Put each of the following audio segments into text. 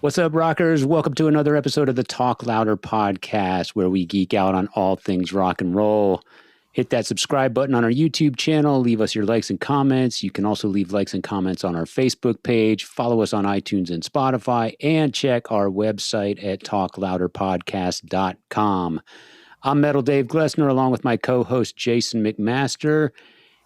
What's up, rockers? Welcome to another episode of the Talk Louder podcast, where we geek out on all things rock and roll. Hit that subscribe button on our YouTube channel. Leave us your likes and comments. You can also leave likes and comments on our Facebook page. Follow us on iTunes and Spotify, and check our website at talklouderpodcast.com. I'm Metal Dave Glessner, along with my co-host Jason McMaster.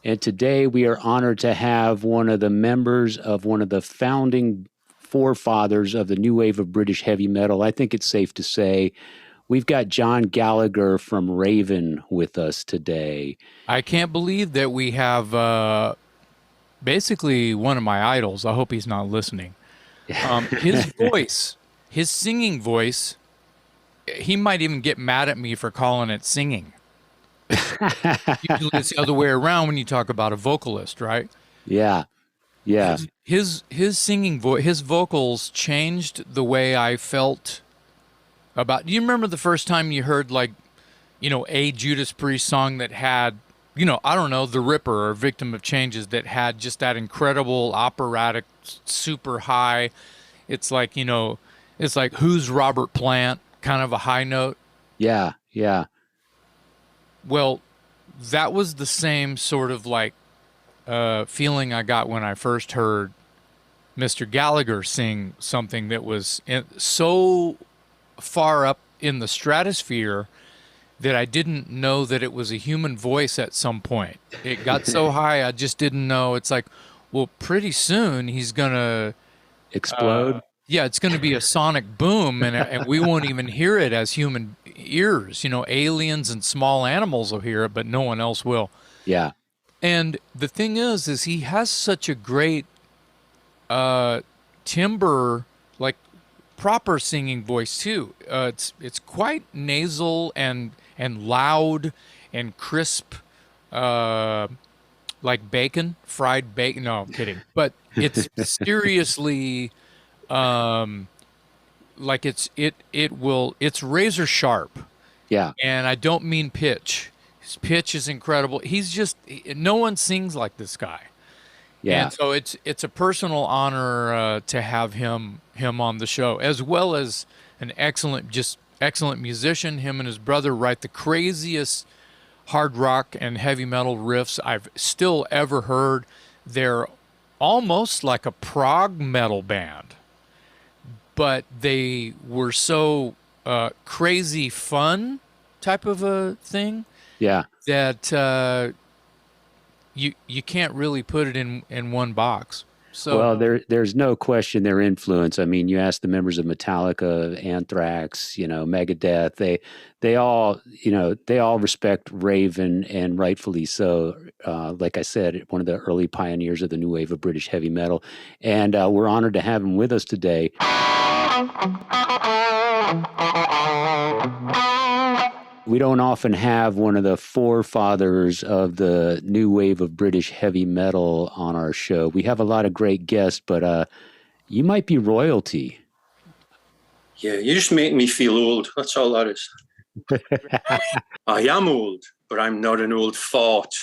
And today we are honored to have one of the members of one of the founding forefathers of the new wave of British heavy metal. I think it's safe to say we've got John Gallagher from Raven with us today. I can't believe that we have basically one of my idols. I hope he's not listening. His voice, his singing voice, he might even get mad at me for calling it singing. Usually it's the other way around when you talk about a vocalist, right? Yeah. Yeah. His singing voice, his vocals changed the way I felt about. Do you remember the first time you heard, like, you know, a Judas Priest song that had, you know, I don't know, The Ripper or Victim of Changes, that had just that incredible operatic, super high. It's like, you know, it's like Who's Robert Plant, kind of a high note. Yeah. Yeah. Well, that was the same sort of like feeling I got when I first heard Mr. Gallagher sing something that was so far up in the stratosphere that I didn't know that it was a human voice at some point. It got so high, I just didn't know. It's like, well, pretty soon he's going to explode. Yeah, it's going to be a sonic boom, and we won't even hear it as human ears. You know, aliens and small animals will hear it, but no one else will. Yeah. And the thing is he has such a great timbre, like proper singing voice too. It's quite nasal and loud and crisp, like bacon, fried bacon. No, I'm kidding. But it's seriously, like it's razor sharp. Yeah. And I don't mean pitch. His pitch is incredible. No one sings like this guy. Yeah. And so it's a personal honor to have him on the show, as well as an excellent musician. Him and his brother write the craziest hard rock and heavy metal riffs I've still ever heard. They're almost like a prog metal band, but they were so crazy fun type of a thing. Yeah. That you can't really put it in one box. So well, there's no question their influence. I mean, you ask the members of Metallica, Anthrax, you know, Megadeth, they all respect Raven, and rightfully so. Like I said, one of the early pioneers of the new wave of British heavy metal, and we're honored to have him with us today. We don't often have one of the forefathers of the new wave of British heavy metal on our show. We have a lot of great guests, but you might be royalty. Yeah, you just make me feel old. That's all that is. I am old, but I'm not an old fart.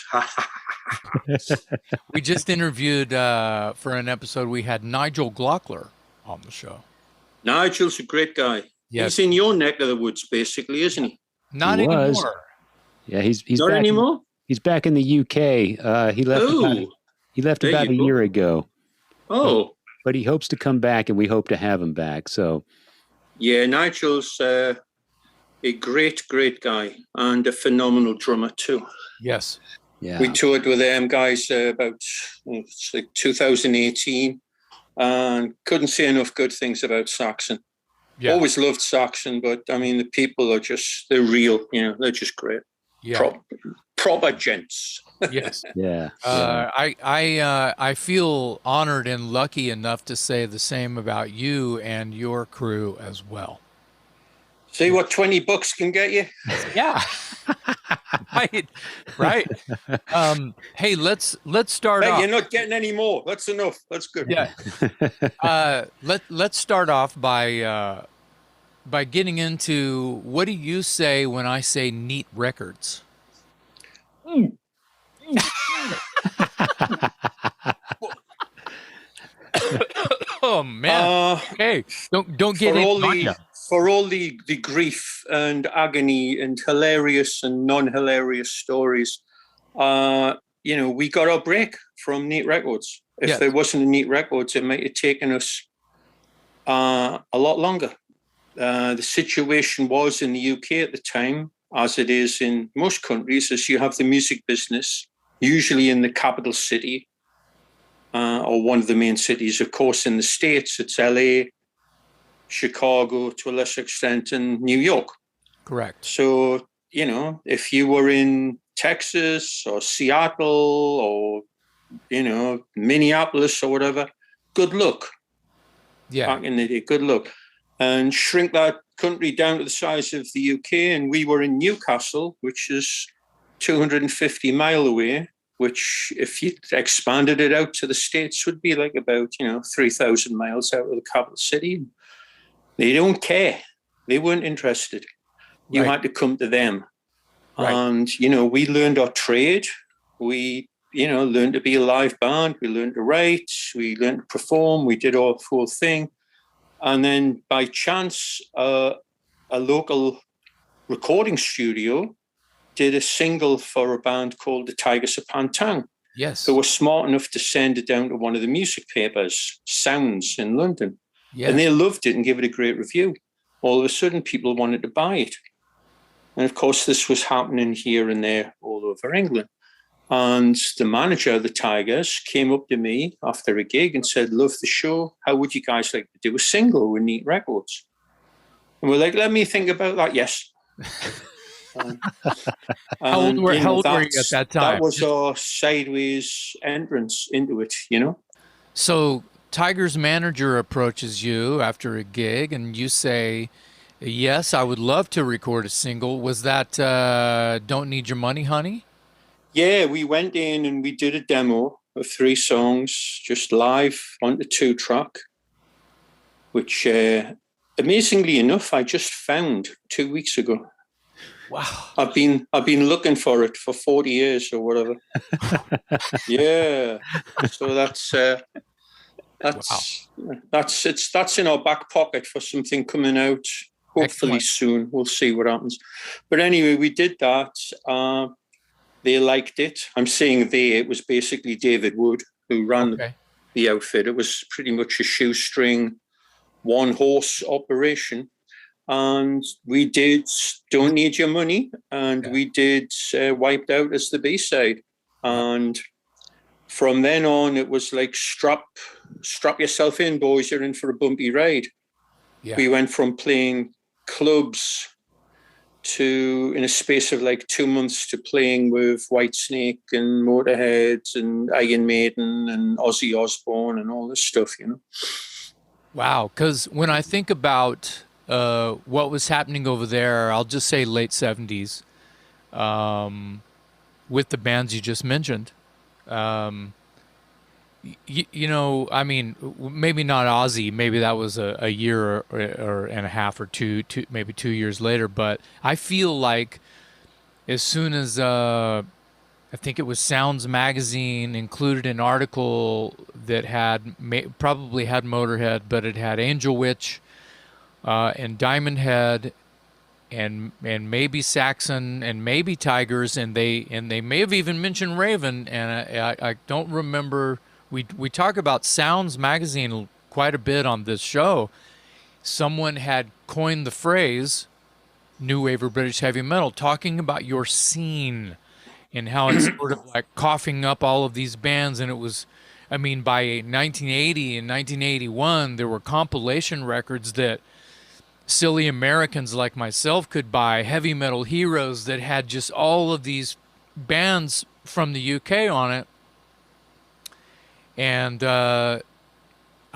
We just interviewed, for an episode, we had Nigel Gallagher on the show. Nigel's a great guy. Yes. He's in your neck of the woods, basically, isn't he? Not anymore. Yeah, he's not back anymore. He's back in the UK. He left about a year ago. Oh, but he hopes to come back, and we hope to have him back. So, yeah, Nigel's a great guy and a phenomenal drummer too. Yes. Yeah. We toured with them guys about it's like 2018, and couldn't say enough good things about Saxon. Yeah. Always loved Saxon, but I mean, the people are they're real, you know, they're just great. Yeah. Proper gents. Yes. Yeah. I feel honored and lucky enough to say the same about you and your crew as well. See what $20 can get you? Yeah. Right. Hey, let's start off. You're not getting any more. That's enough. That's good. Yeah. Let's start off by getting into, what do you say when I say neat records? Oh man. Okay. Don't get it on ya. For all the grief and agony and hilarious and non-hilarious stories, we got our break from Neat Records. If there wasn't a Neat Records, it might have taken us a lot longer. The situation was in the UK at the time, as it is in most countries, is you have the music business, usually in the capital city, or one of the main cities. Of course, in the States, it's LA, Chicago, to a lesser extent, and New York. Correct. So, if you were in Texas or Seattle or, Minneapolis or whatever, good luck. Yeah. Back in the day, good luck. And shrink that country down to the size of the UK. And we were in Newcastle, which is 250 miles away, which if you expanded it out to the States would be like about, 3,000 miles out of the capital city. They don't care. They weren't interested. You had to come to them. Right. And, we learned our trade. We, learned to be a live band. We learned to write. We learned to perform. We did our full thing. And then by chance, a local recording studio did a single for a band called the Tigers of Pantang. Yes. Who were smart enough to send it down to one of the music papers, Sounds, in London. Yes. And they loved it and gave it a great review. All of a sudden, people wanted to buy it. And of course, this was happening here and there all over England. And the manager of the Tigers came up to me after a gig and said, love the show. How would you guys like to do a single with Neat Records? And we're like, let me think about that. Yes. How old were you at that time? That was our sideways entrance into it, So Tiger's manager approaches you after a gig and you say, yes, I would love to record a single. Was that Don't Need Your Money, Honey? Yeah, we went in and we did a demo of 3 songs, just live on the 2-track, which amazingly enough, I just found 2 weeks ago. Wow. I've been looking for it for 40 years or whatever. Yeah. So that's in our back pocket for something coming out hopefully soon. We'll see what happens. But anyway, we did that. They liked it. I'm saying it was basically David Wood who ran the outfit. It was pretty much a shoestring, 1-horse operation. And we did Don't Need Your Money, and we did Wiped Out as the B-side. And from then on, it was like, strap yourself in, boys, you're in for a bumpy ride. Yeah. We went from playing clubs to, in a space of like 2 months, to playing with Whitesnake and Motorhead and Iron Maiden and Ozzy Osbourne and all this stuff, Wow, because when I think about what was happening over there, I'll just say late 70s, with the bands you just mentioned. I mean, maybe not Ozzy, maybe that was a year or and a half or two, maybe 2 years later, but I feel like as soon as I think it was Sounds Magazine included an article that probably had Motorhead, but it had Angel Witch and Diamond Head and maybe Saxon and maybe Tigers, and they may have even mentioned Raven, and I don't remember. We talk about Sounds Magazine quite a bit on this show. Someone had coined the phrase New Wave or British Heavy Metal, talking about your scene and how it's sort of like coughing up all of these bands. And it was, I mean, by 1980 and 1981, there were compilation records that silly Americans like myself could buy, heavy metal heroes that had just all of these bands from the UK on it. And I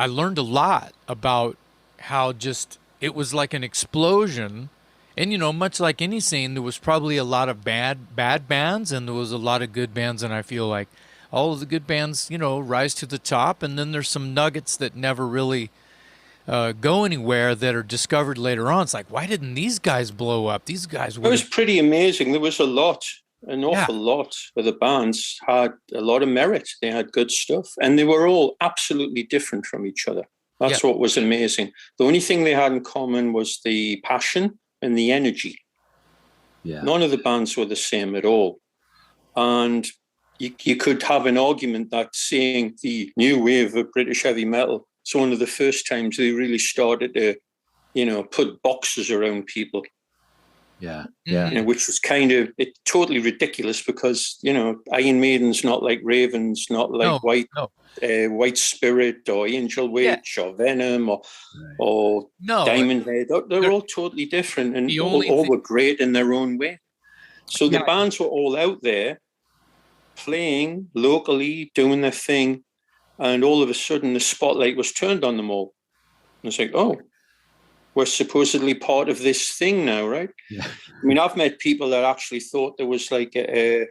learned a lot about how just it was like an explosion. And, much like any scene, there was probably a lot of bad bands and there was a lot of good bands. And I feel like all of the good bands, rise to the top. And then there's some nuggets that never really go anywhere that are discovered later on. It's like, why didn't these guys blow up? These guys were. It was pretty amazing. There was an awful lot of the bands had a lot of merit. They had good stuff, and they were all absolutely different from each other. That's what was amazing. The only thing they had in common was the passion and the energy. Yeah. None of the bands were the same at all. And you could have an argument that seeing the new wave of British heavy metal, it's one of the first times they really started to, put boxes around people. Yeah. Which was kind of totally ridiculous because, Iron Maiden's not like Ravens, not like White Spirit or Angel Witch or Venom or Diamond Head. They're all totally different and all were great in their own way. So the bands were all out there playing locally, doing their thing, and all of a sudden the spotlight was turned on them all. And it's like, oh, we're supposedly part of this thing now, right? Yeah. I mean, I've met people that actually thought there was like a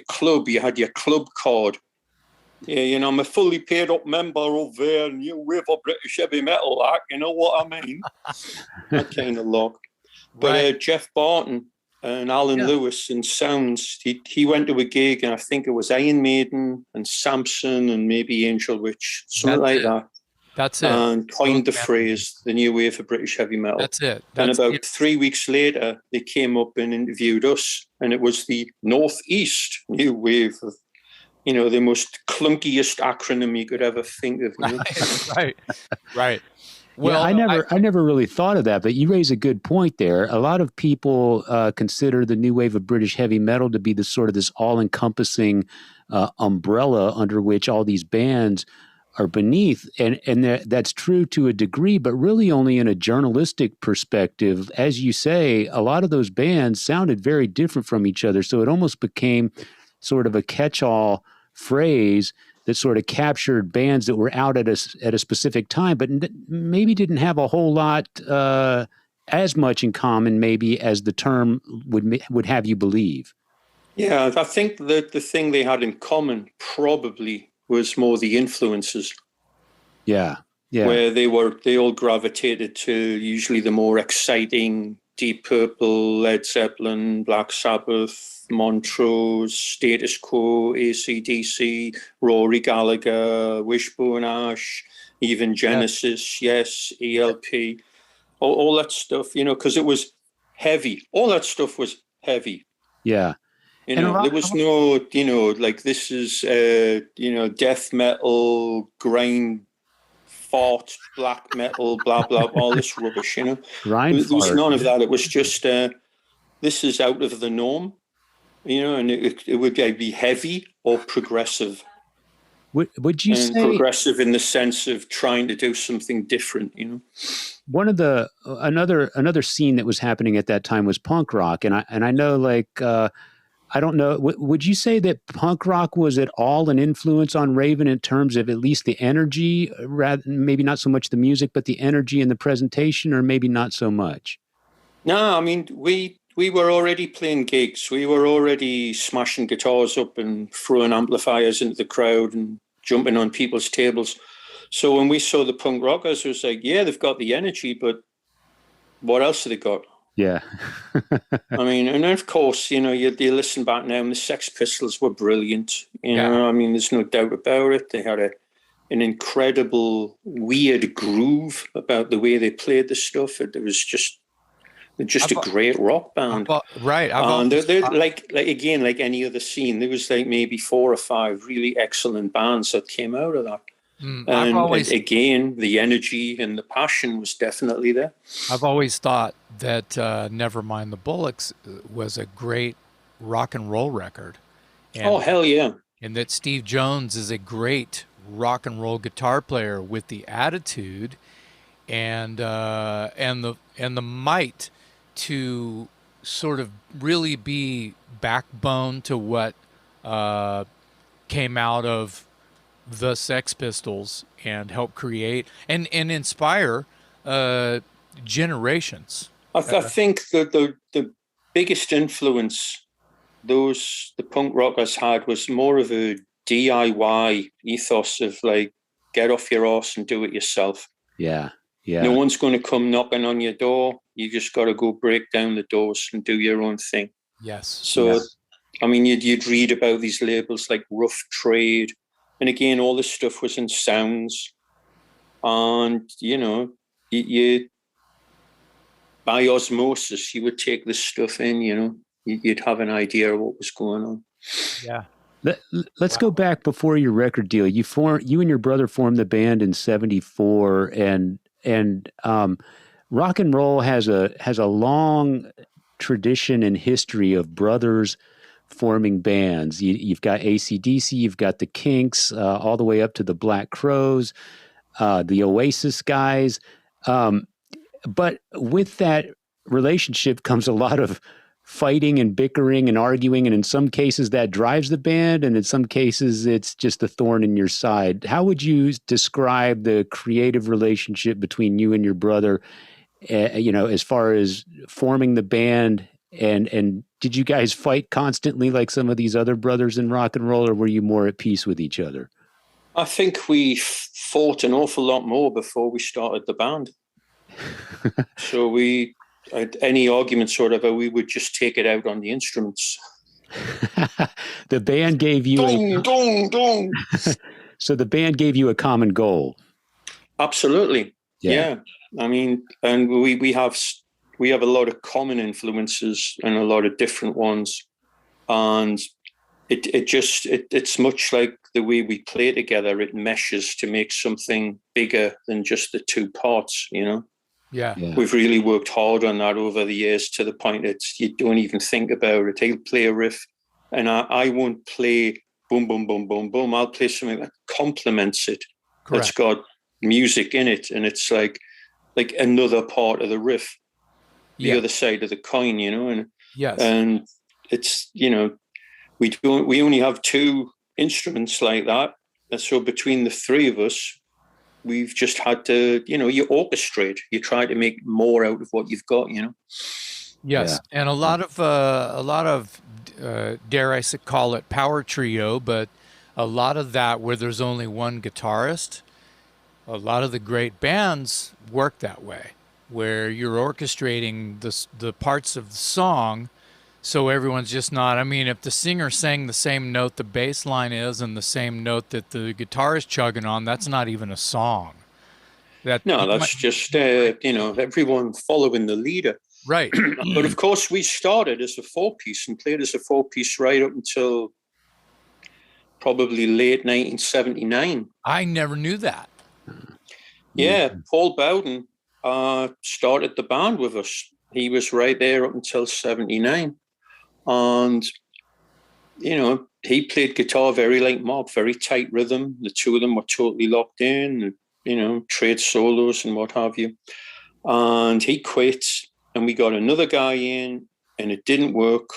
club. You had your club card. Yeah, I'm a fully paid up member of New Wave of British Heavy Metal. Like, you know what I mean? That kind of lot. But Jeff Barton and Alan Lewis in Sounds, he went to a gig, and I think it was Iron Maiden and Samson and maybe Angel Witch, something like that. That's it. And coined the phrase, the new wave of British heavy metal. That's it. And about 3 weeks later, they came up and interviewed us, and it was the Northeast new wave of, the most clunkiest acronym you could ever think of. Right. Well, I never really thought of that, but you raise a good point there. A lot of people consider the new wave of British heavy metal to be the sort of this all-encompassing umbrella under which all these bands are beneath, and that's true to a degree, but really only in a journalistic perspective. As you say, a lot of those bands sounded very different from each other, so it almost became sort of a catch-all phrase that sort of captured bands that were out at a specific time, but maybe didn't have a whole lot as much in common, maybe, as the term would have you believe. Yeah, I think that the thing they had in common probably was more the influences. Yeah. Where they all gravitated to usually the more exciting Deep Purple, Led Zeppelin, Black Sabbath, Montrose, Status Quo, AC/DC, Rory Gallagher, Wishbone Ash, even Genesis, ELP, all that stuff, because it was heavy. All that stuff was heavy. Yeah. There was no, like this is, death metal, grind, fart, black metal, blah, blah, all this rubbish, There was none of that. It was just, this is out of the norm, and it would be heavy or progressive. Would you say progressive in the sense of trying to do something different, One of the another scene that was happening at that time was punk rock, and I know, like, I don't know. Would you say that punk rock was at all an influence on Raven in terms of at least the energy, rather maybe not so much the music, but the energy and the presentation, or maybe not so much? No, I mean, we were already playing gigs. We were already smashing guitars up and throwing amplifiers into the crowd and jumping on people's tables. So when we saw the punk rockers, it was like, yeah, they've got the energy, but what else have they got? Yeah. I mean, and of course, you listen back now, and the Sex Pistols were brilliant. I mean, there's no doubt about it. They had an incredible, weird groove about the way they played the stuff. It was just a great rock band. Right. And they're like again, like any other scene, there was like maybe 4 or 5 really excellent bands that came out of that. Again, the energy and the passion was definitely there. I've always thought that Nevermind the Bollocks was a great rock and roll record. Oh, hell yeah. And that Steve Jones is a great rock and roll guitar player with the attitude and the might to sort of really be backbone to what came out of the Sex Pistols and help create and inspire generations. I think that the biggest influence the punk rockers had was more of a DIY ethos of like, get off your arse and do it yourself. Yeah. No one's going to come knocking on your door. You just got to go break down the doors and do your own thing. Yes. So, I mean, you'd read about these labels like Rough Trade. And again, all this stuff was in Sounds. And, you by osmosis, you would take this stuff in, you'd have an idea of what was going on. Yeah. Let's go back before your record deal. You and your brother formed the band in '74, and rock and roll has a long tradition and history of brothers forming bands. You've got AC/DC, you've got the Kinks, all the way up to the Black Crowes, the Oasis guys. But with that relationship comes a lot of fighting and bickering and arguing, and in some cases that drives the band, and in some cases it's just a thorn in your side. How would you describe the creative relationship between you and your brother, as far as forming the band, and did you guys fight constantly like some of these other brothers in rock and roll, or were you more at peace with each other? I think we fought an awful lot more before we started the band. So we any arguments or whatever, we would just take it out on the instruments. The band gave you dong. So the band gave you a common goal. Absolutely. Yeah. I mean, and we have a lot of common influences and a lot of different ones. And it's much like the way we play together. It meshes to make something bigger than just the two parts, Yeah. We've really worked hard on that over the years, to the point that you don't even think about it. He'll play a riff and I won't play boom, boom, boom, boom, boom. I'll play something that complements it. Correct. That's got music in it. And it's like another part of the riff, the other side of the coin, and yes. And it's, we only have two instruments like that. And so between the three of us, we've just had to, you orchestrate. You try to make more out of what you've got, Yes, yeah. And a lot of dare I call it power trio, but a lot of that where there's only one guitarist. A lot of the great bands work that way, where you're orchestrating the parts of the song, so everyone's just not. I mean, if the singer sang the same note the bass line is and the same note that the guitar is chugging on, that's not even a song. That's just everyone following the leader. Right. But of course, we started as a four-piece and played as a four-piece right up until probably late 1979. I never knew that. Yeah, Paul Bowden started the band with us. He was right there up until 79. And, he played guitar very like Mark, very tight rhythm. The two of them were totally locked in, trade solos and what have you. And he quit, and we got another guy in, and it didn't work.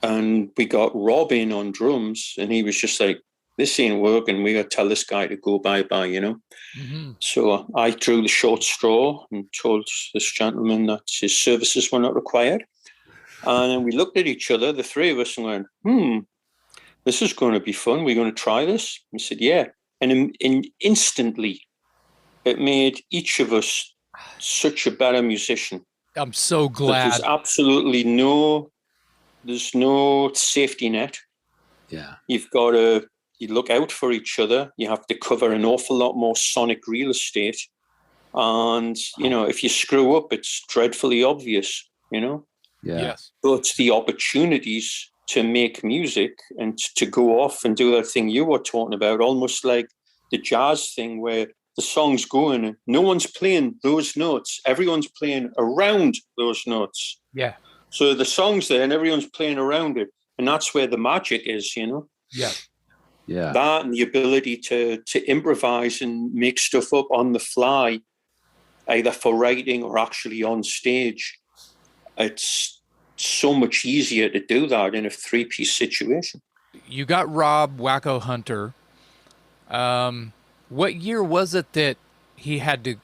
And we got Rob in on drums, and he was just like, this ain't working. We got to tell this guy to go bye-bye, Mm-hmm. So I drew the short straw and told this gentleman that his services were not required. And then we looked at each other, the three of us, and went, this is going to be fun. We're going to try this. We said, yeah. And instantly, it made each of us such a better musician. I'm so glad. There's absolutely there's no safety net. Yeah. You've got to look out for each other. You have to cover an awful lot more sonic real estate. And, if you screw up, it's dreadfully obvious, Yeah. Yes. But the opportunities to make music and to go off and do that thing you were talking about, almost like the jazz thing where the song's going and no one's playing those notes. Everyone's playing around those notes. Yeah. So the song's there and everyone's playing around it. And that's where the magic is, Yeah. Yeah. That and the ability to improvise and make stuff up on the fly, either for writing or actually on stage. It's so much easier to do that in a three-piece situation. You got Rob Wacko Hunter. What year was it that he had to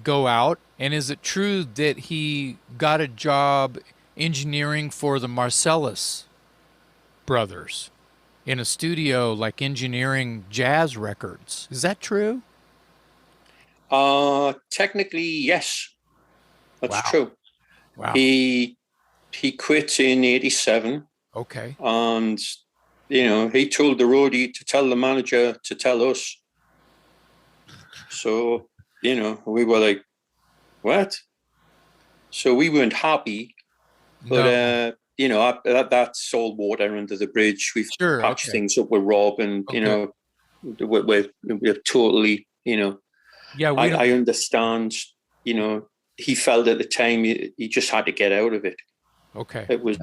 go out? And is it true that he got a job engineering for the Marcellus brothers in a studio, like engineering jazz records? Is that true? Technically, yes. That's true. Wow. He quit in 87. Okay. And, he told the roadie to tell the manager to tell us. So we were like, what? So we weren't happy, but that's all water under the bridge. We've patched things up with Rob, and we're totally, I understand. He felt at the time he just had to get out of it. Okay. It was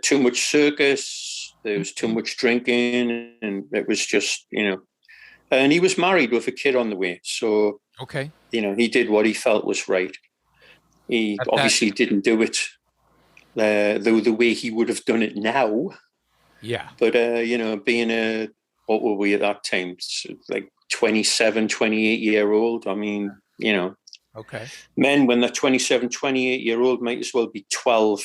too much circus. There was too much drinking, and it was just, and he was married with a kid on the way. So, he did what he felt was right. He obviously didn't do it the way he would have done it now. Yeah. But, being what were we at that time? Like 27, 28-year-old. I mean, men when they're 27, 28-year-old might as well be 12,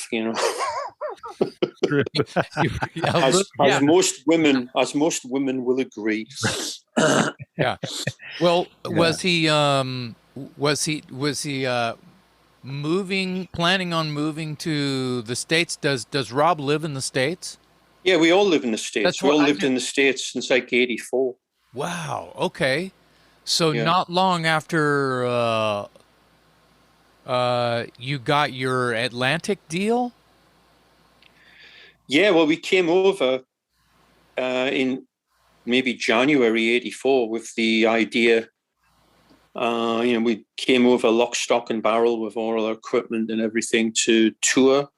as most women will agree. Yeah. Well, was he planning on moving to the States? Does Rob live in the States? Yeah, we all live in the States. We all lived in the States since like 84. Wow. Okay. So not long after you got your Atlantic deal? Yeah, well, we came over in maybe January 84 with the idea. We came over lock, stock and barrel with all our equipment and everything to tour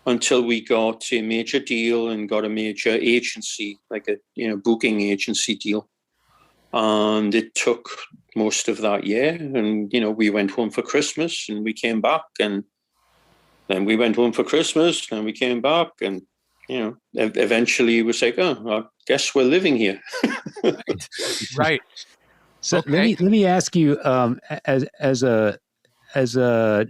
until we got a major deal and got a major agency, like a booking agency deal. And it took most of that year. And, we went home for Christmas and we came back, and then we went home for Christmas and we came back, and, eventually it was like, I guess we're living here. Right. So let me ask you, as a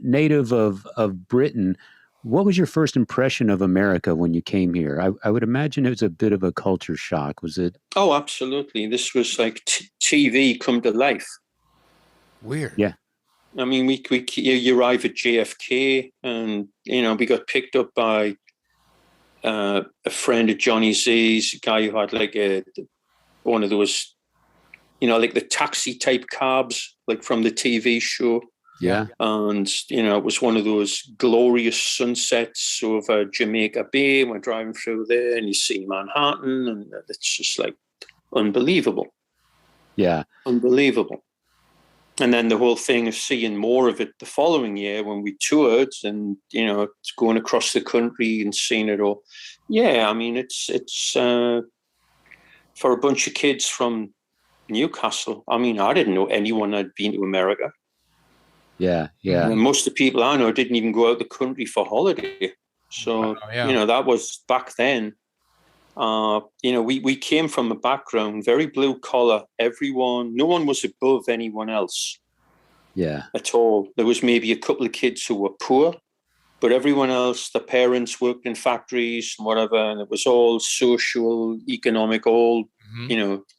native of Britain, what was your first impression of America when you came here? I would imagine it was a bit of a culture shock. Was it? Oh, absolutely. This was like TV come to life. Weird. Yeah. I mean, you arrive at JFK, and we got picked up by a friend of Johnny Z's, a guy who had like one of those, like the taxi type cabs, like from the TV show. Yeah. And, it was one of those glorious sunsets over Jamaica Bay. We're driving through there and you see Manhattan, and it's just like unbelievable. Yeah. Unbelievable. And then the whole thing of seeing more of it the following year when we toured and, going across the country and seeing it all. Yeah, I mean, it's for a bunch of kids from Newcastle. I mean, I didn't know anyone had been to America. Yeah, yeah. And most of the people I know didn't even go out the country for holiday. So, that was back then. We came from a background, very blue collar. No one was above anyone else. Yeah. At all. There was maybe a couple of kids who were poor, but everyone else, the parents worked in factories and whatever, and it was all social, economic, all,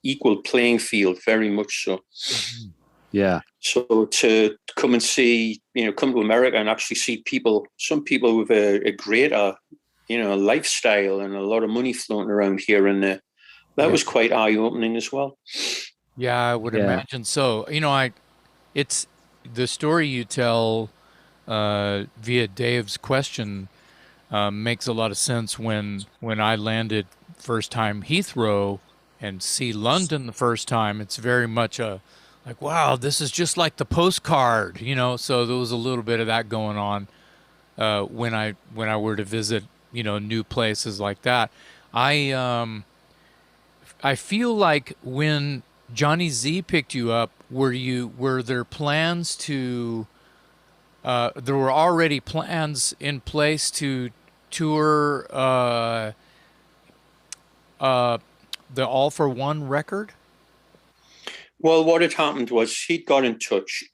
equal playing field, very much so. Mm-hmm. Yeah. So to come and see, come to America and actually see some people with a greater, lifestyle and a lot of money floating around here and there, that was quite eye-opening as well. Yeah, I would imagine so. It's the story you tell via Dave's question makes a lot of sense when I landed first time Heathrow and see London the first time. It's very much like, wow, this is just like the postcard, so there was a little bit of that going on when I were to visit, new places like that. I feel like when Johnny Z picked you up, were there plans to there were already plans in place to tour the All for One record? Well, what had happened was he'd got in touch,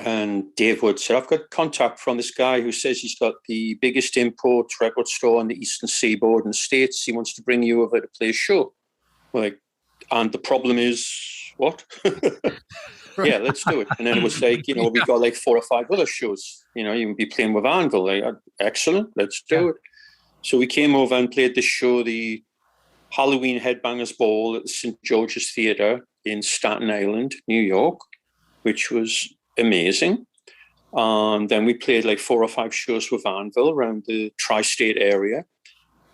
and Dave Wood said, I've got contact from this guy who says he's got the biggest import record store on the Eastern Seaboard in the States. He wants to bring you over to play a show. Like, and the problem is, what? Yeah, let's do it. And then it was like, we got like 4 or 5 other shows. You can be playing with Anvil. Like, excellent, let's do it. So we came over and played the show, the Halloween Headbangers Ball at the St. George's Theatre in Staten Island, New York, which was amazing. Then we played like 4 or 5 shows with Anvil around the tri-state area.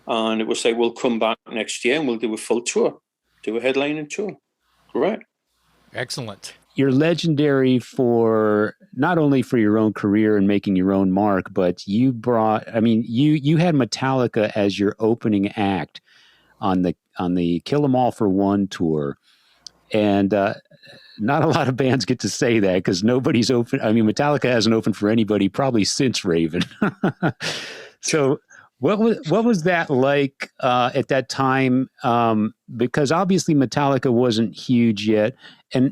And it was like, we'll come back next year and we'll do a full tour, do a headlining tour. Great. Excellent. You're legendary for not only for your own career and making your own mark, but you had Metallica as your opening act on the Kill 'Em All for One tour. And not a lot of bands get to say that because nobody's open. I mean, Metallica hasn't opened for anybody probably since Raven. So what was that like at that time? Because obviously Metallica wasn't huge yet. And,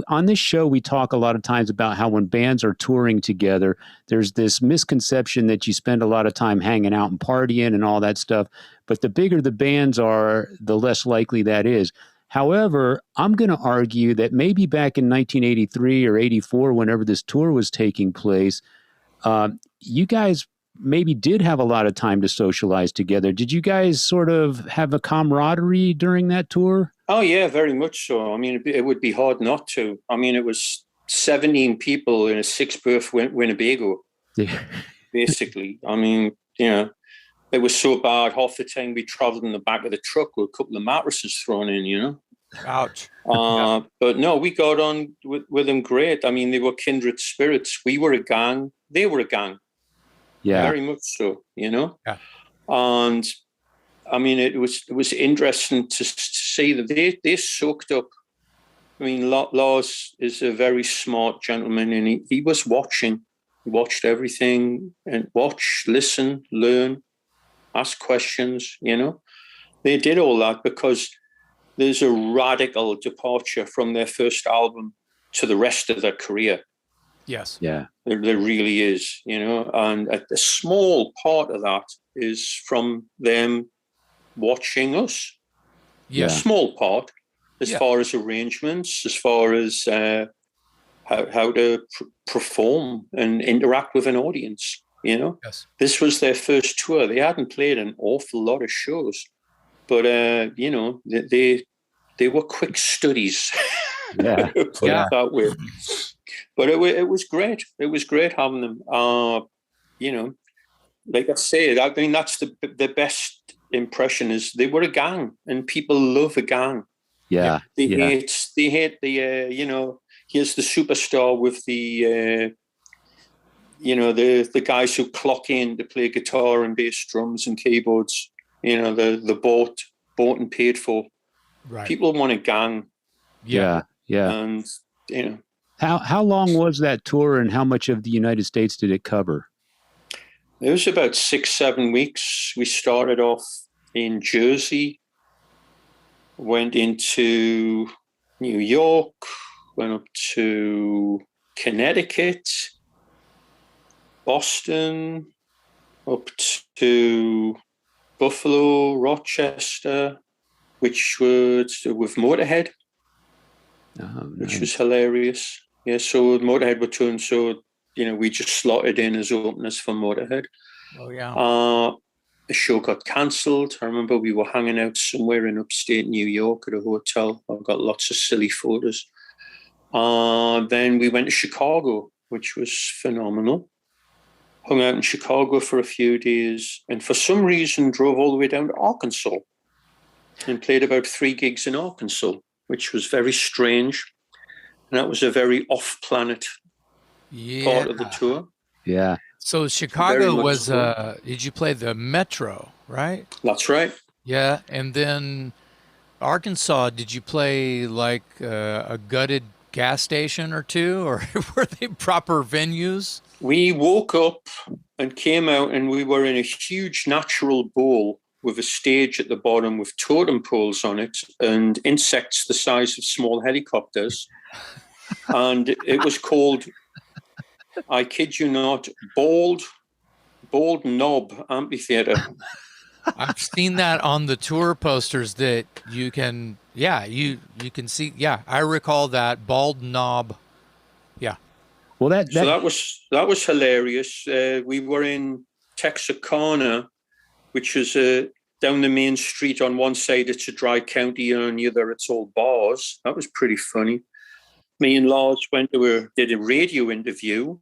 on this show, we talk a lot of times about how when bands are touring together, there's this misconception that you spend a lot of time hanging out and partying and all that stuff. But the bigger the bands are, the less likely that is. However, I'm going to argue that maybe back in 1983 or 84, whenever this tour was taking place, you guys maybe did have a lot of time to socialize together. Did you guys sort of have a camaraderie during that tour? Oh, yeah, very much so. I mean, it would be hard not to. I mean, it was 17 people in a 6-berth Winnebago, basically. I mean, it was so bad. Half the time we traveled in the back of the truck with a couple of mattresses thrown in, Ouch. But no, we got on with them great. I mean, they were kindred spirits. We were a gang. They were a gang. Yeah. Very much so, Yeah. And I mean, it was interesting to see that they soaked up. I mean, Lars is a very smart gentleman, and he was watching. He watched everything and listen, learn, ask questions, They did all that because there's a radical departure from their first album to the rest of their career. Yes. Yeah. There really is, and a small part of that is from them watching us. Yeah. A small part, as far as arrangements, as far as how to perform and interact with an audience. Yes. This was their first tour. They hadn't played an awful lot of shows, but they were quick studies. Yeah. Put it that way. But it was great. It was great having them. Like I said, I mean, that's the best impression is they were a gang, and people love a gang. Yeah. They hate the here's the superstar with the the guys who clock in to play guitar and bass, drums and keyboards. The bought and paid for. Right. People want a gang. Yeah. And How long was that tour, and how much of the United States did it cover? It was about 6-7 weeks. We started off in Jersey, went into New York, went up to Connecticut, Boston, up to Buffalo, Rochester, which was with Motorhead, which was hilarious. Yeah, so Motorhead were touring, so we just slotted in as openers for Motorhead. Oh yeah. The show got cancelled. I remember we were hanging out somewhere in upstate New York at a hotel. I've got lots of silly photos. Then we went to Chicago, which was phenomenal. Hung out in Chicago for a few days, and for some reason drove all the way down to Arkansas and played about 3 gigs in Arkansas, which was very strange. And that was a very off-planet part of the tour. Yeah. So Chicago was, did you play the Metro, right? That's right. Yeah. And then Arkansas, did you play like a gutted gas station or two, or were they proper venues? We woke up and came out, and we were in a huge natural bowl with a stage at the bottom with totem poles on it and insects the size of small helicopters. And it was called, I kid you not, Bald Knob Amphitheater. I've seen that on the tour posters that you can, you can see. Yeah, I recall that Bald Knob. Yeah. Well, So that was hilarious. We were in Texarkana, which is down the main street. On one side, it's a dry county, and on the other, it's all bars. That was pretty funny. Me and Lars did a radio interview,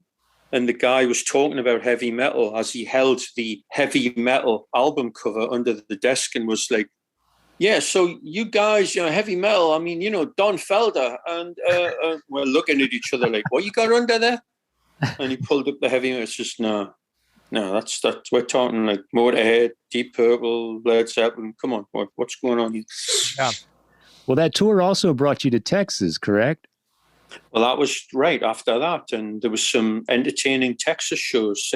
and the guy was talking about heavy metal as he held the heavy metal album cover under the desk and was like, yeah, so you guys, heavy metal, I mean, Don Felder. And we're looking at each other like, what you got under there? And he pulled up the heavy metal. It's just, no, that's we're talking like Motorhead, Deep Purple, Led Zeppelin. Come on, what's going on here? Yeah. Well, that tour also brought you to Texas, correct? Well, that was right after that. And there was some entertaining Texas shows.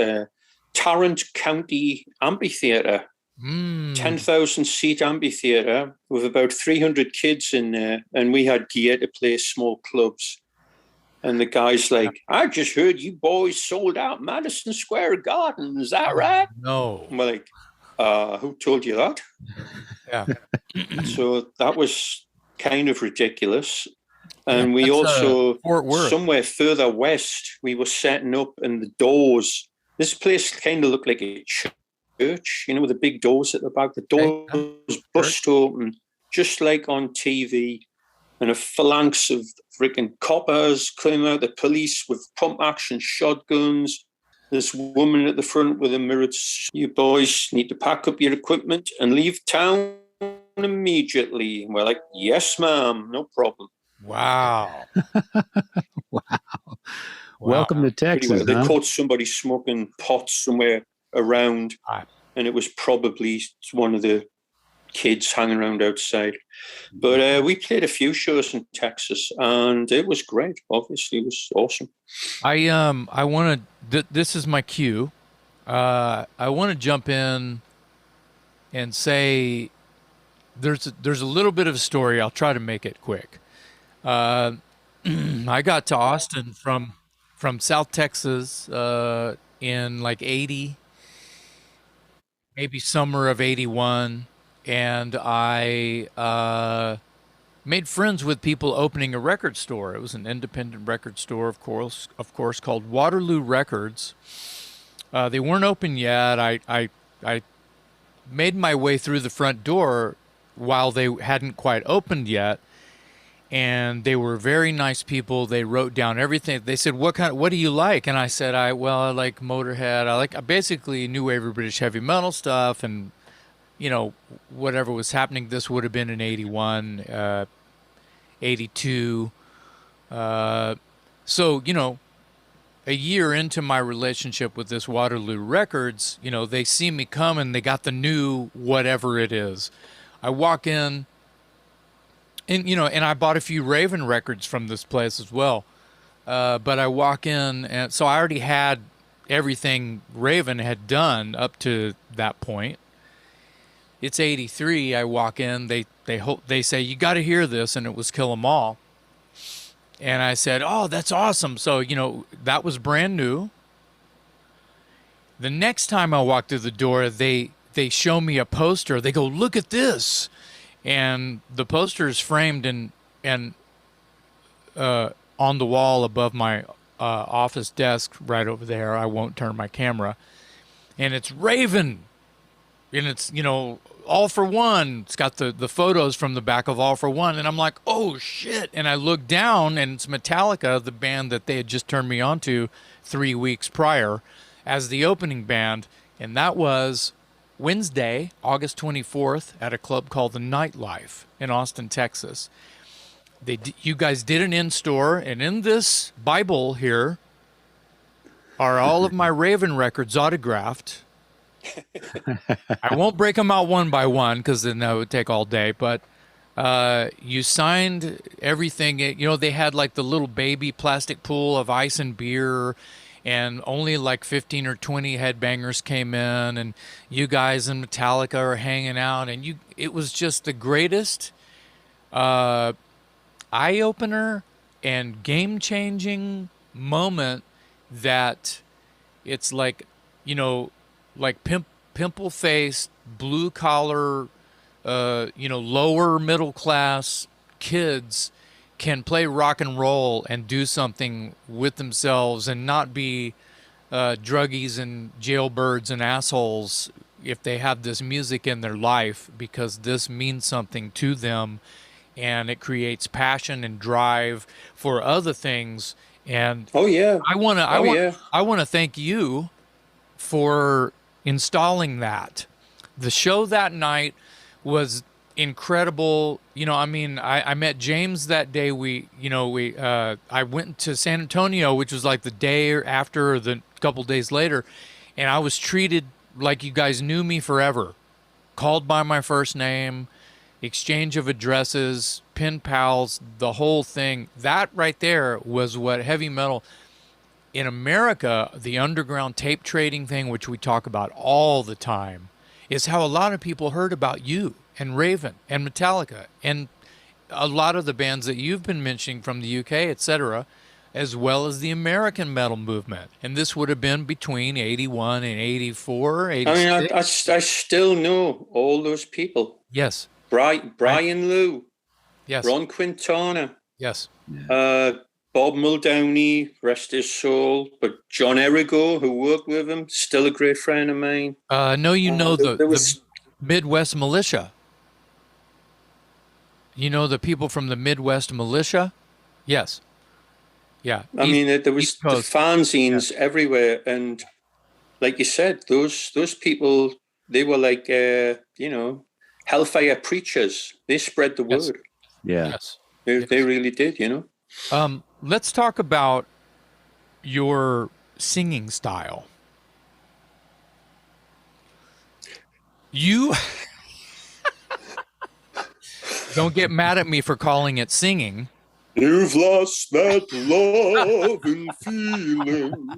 Tarrant County Amphitheater, 10,000 seat amphitheater with about 300 kids in there. And we had gear to play small clubs. And the guy's like, I just heard you boys sold out Madison Square Garden. Is that right? No. And we're like, who told you that? Yeah. So that was kind of ridiculous. And we also, Fort Worth. Somewhere further west, we were setting up, and the doors, this place kind of looked like a church, with the big doors at the back. The doors bust open, just like on TV, and a phalanx of freaking coppers came out, the police with pump-action shotguns. This woman at the front with a mirrored, you boys need to pack up your equipment and leave town immediately. And we're like, yes, ma'am, no problem. Wow. Wow. Welcome to Texas. Anyway, they caught somebody smoking pot somewhere around, and it was probably one of the kids hanging around outside. But we played a few shows in Texas, and it was great. Obviously, it was awesome. I want to. This is my cue. I want to jump in and say there's a little bit of a story. I'll try to make it quick. I got to Austin from South Texas in like 80, maybe summer of 81, and I made friends with people opening a record store. It was an independent record store, of course, called Waterloo Records. They weren't open yet. I made my way through the front door while they hadn't quite opened yet. And they were very nice people. They wrote down everything. They said, what do you like? And I said, I like Motorhead. I basically new wave or British heavy metal stuff, and whatever was happening. This would have been in 81, 82. So, a year into my relationship with this Waterloo Records, they see me come and they got the new whatever it is. I walk in, and I bought a few Raven records from this place as well. But I walk in, and so I already had everything Raven had done up to that point. It's 83. I walk in. They say, you got to hear this, and it was Kill 'Em All. And I said, oh, that's awesome. So that was brand new. The next time I walk through the door, they show me a poster. They go, look at this. And the poster is framed and on the wall above my office desk right over there. I won't turn my camera. And it's Raven. And it's, All For One. It's got the photos from the back of All For One. And I'm like, oh, shit. And I look down, and it's Metallica, the band that they had just turned me on to 3 weeks prior as the opening band. And that was Wednesday, August 24th, at a club called the Nightlife in Austin, Texas. You guys did an in-store, and in this Bible here are all of my Raven records autographed. I won't break them out one by one because then that would take all day, but you signed everything. They had like the little baby plastic pool of ice and beer, and only like 15 or 20 headbangers came in, and you guys and Metallica are hanging out, and it was just the greatest eye-opener and game-changing moment that it's like, like pimple-faced, blue-collar, lower middle-class kids can play rock and roll and do something with themselves and not be druggies and jailbirds and assholes if they have this music in their life because this means something to them, and it creates passion and drive for other things. And Oh yeah. I want to thank you for installing that. The show that night was incredible. You know, I mean, I met James that day. I went to San Antonio, which was like the day after or the couple days later, and I was treated like you guys knew me forever. Called by my first name, exchange of addresses, pen pals, the whole thing. That right there was what heavy metal in America, the underground tape trading thing, which we talk about all the time, is how a lot of people heard about you and Raven and Metallica and a lot of the bands that you've been mentioning from the UK, etc., as well as the American metal movement. And this would have been between 81 and 84, 86. I mean, I still know all those people. Yes. Brian Lew. Yes. Ron Quintana. Yes. Bob Muldowney, rest his soul. But John Erigo, who worked with him, still a great friend of mine. The Midwest Militia. You know the people from the Midwest Militia? Yes. Yeah. I mean, there was the fanzines everywhere. And like you said, those people, they were like, hellfire preachers. They spread the word. Yeah. Yes. They really did, Let's talk about your singing style. You don't get mad at me for calling it singing. You've lost that loving feeling.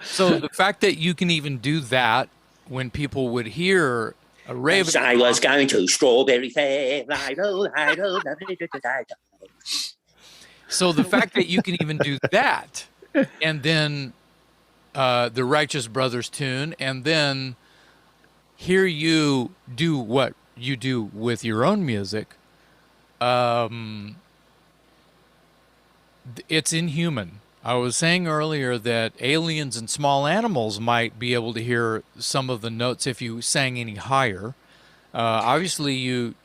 So the fact that you can even do that when people would hear a Raven. I was going to Strawberry Fair. So the fact that you can even do that, and then the Righteous Brothers tune, and then hear you do what you do with your own music, it's inhuman. I was saying earlier that aliens and small animals might be able to hear some of the notes if you sang any higher. Obviously, you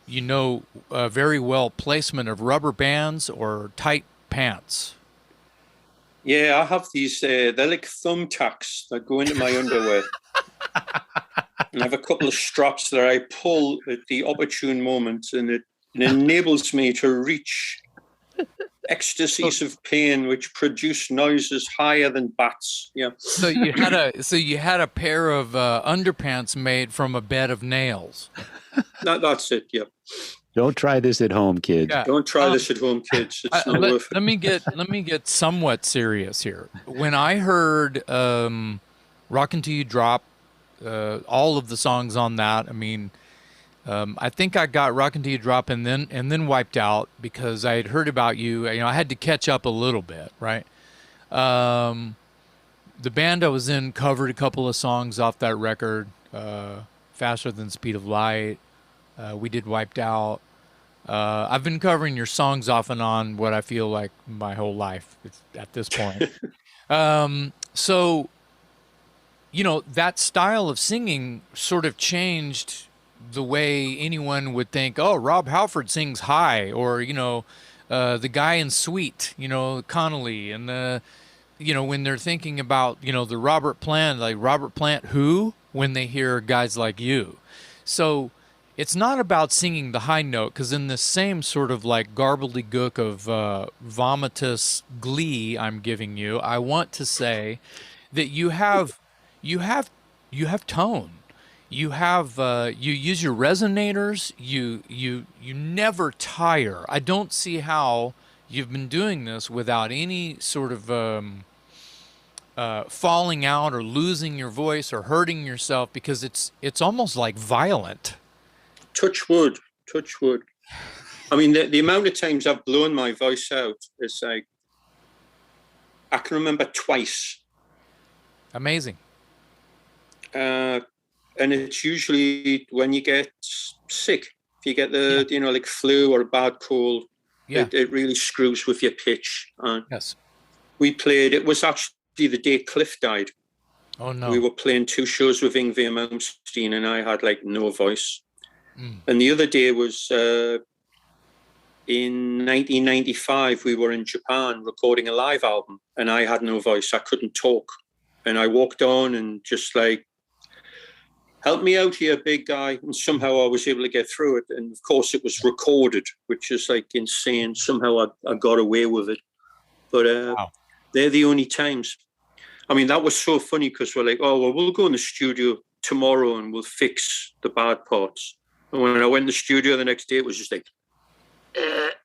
know very well placement of rubber bands or tight pants. Yeah, I have these. They're like thumbtacks that go into my underwear. And I have a couple of straps that I pull at the opportune moment, and it enables me to reach ecstasies of pain which produce noises higher than bats. Yeah. So you had a pair of underpants made from a bed of nails. That's it. Yeah. Don't try this at home, kids. Yeah. Don't try this at home, kids. It's not worth it. Let me get somewhat serious here. When I heard "Rockin' Till You Drop," all of the songs on that, I mean, I think I got "Rockin' Till You Drop" and then Wiped Out because I had heard about you. You know, I had to catch up a little bit, right? The band I was in covered a couple of songs off that record, "Faster Than the Speed of Light." We did "Wiped Out." I've been covering your songs off and on what I feel like my whole life at this point. So, you know, that style of singing sort of changed the way anyone would think, oh, Rob Halford sings high, or, you know, the guy in Sweet, you know, Connolly, and, you know, when they're thinking about, you know, the Robert Plant, like Robert Plant who, when they hear guys like you. So it's not about singing the high note, because in this same sort of like gobbledygook of vomitous glee I'm giving you, I want to say that you have tone. You have you use your resonators. You never tire. I don't see how you've been doing this without any sort of falling out or losing your voice or hurting yourself, because it's almost like violent. Touch wood. I mean, the amount of times I've blown my voice out is like, I can remember twice. Amazing. And it's usually when you get sick. If you get the, you know, like flu or a bad cold, it really screws with your pitch. Yes. We played, it was actually the day Cliff died. Oh no. We were playing 2 shows with Yngwie Malmsteen, and I had like no voice. Mm. And the other day was in 1995. We were in Japan recording a live album, and I had no voice. I couldn't talk, and I walked on and just like, help me out here, big guy. And somehow I was able to get through it. And of course it was recorded, which is like insane. Somehow I got away with it. But Wow. they're the only times. I mean, that was so funny because we're like, oh, well, we'll go in the studio tomorrow and we'll fix the bad parts. And when I went in the studio the next day, it was just like, it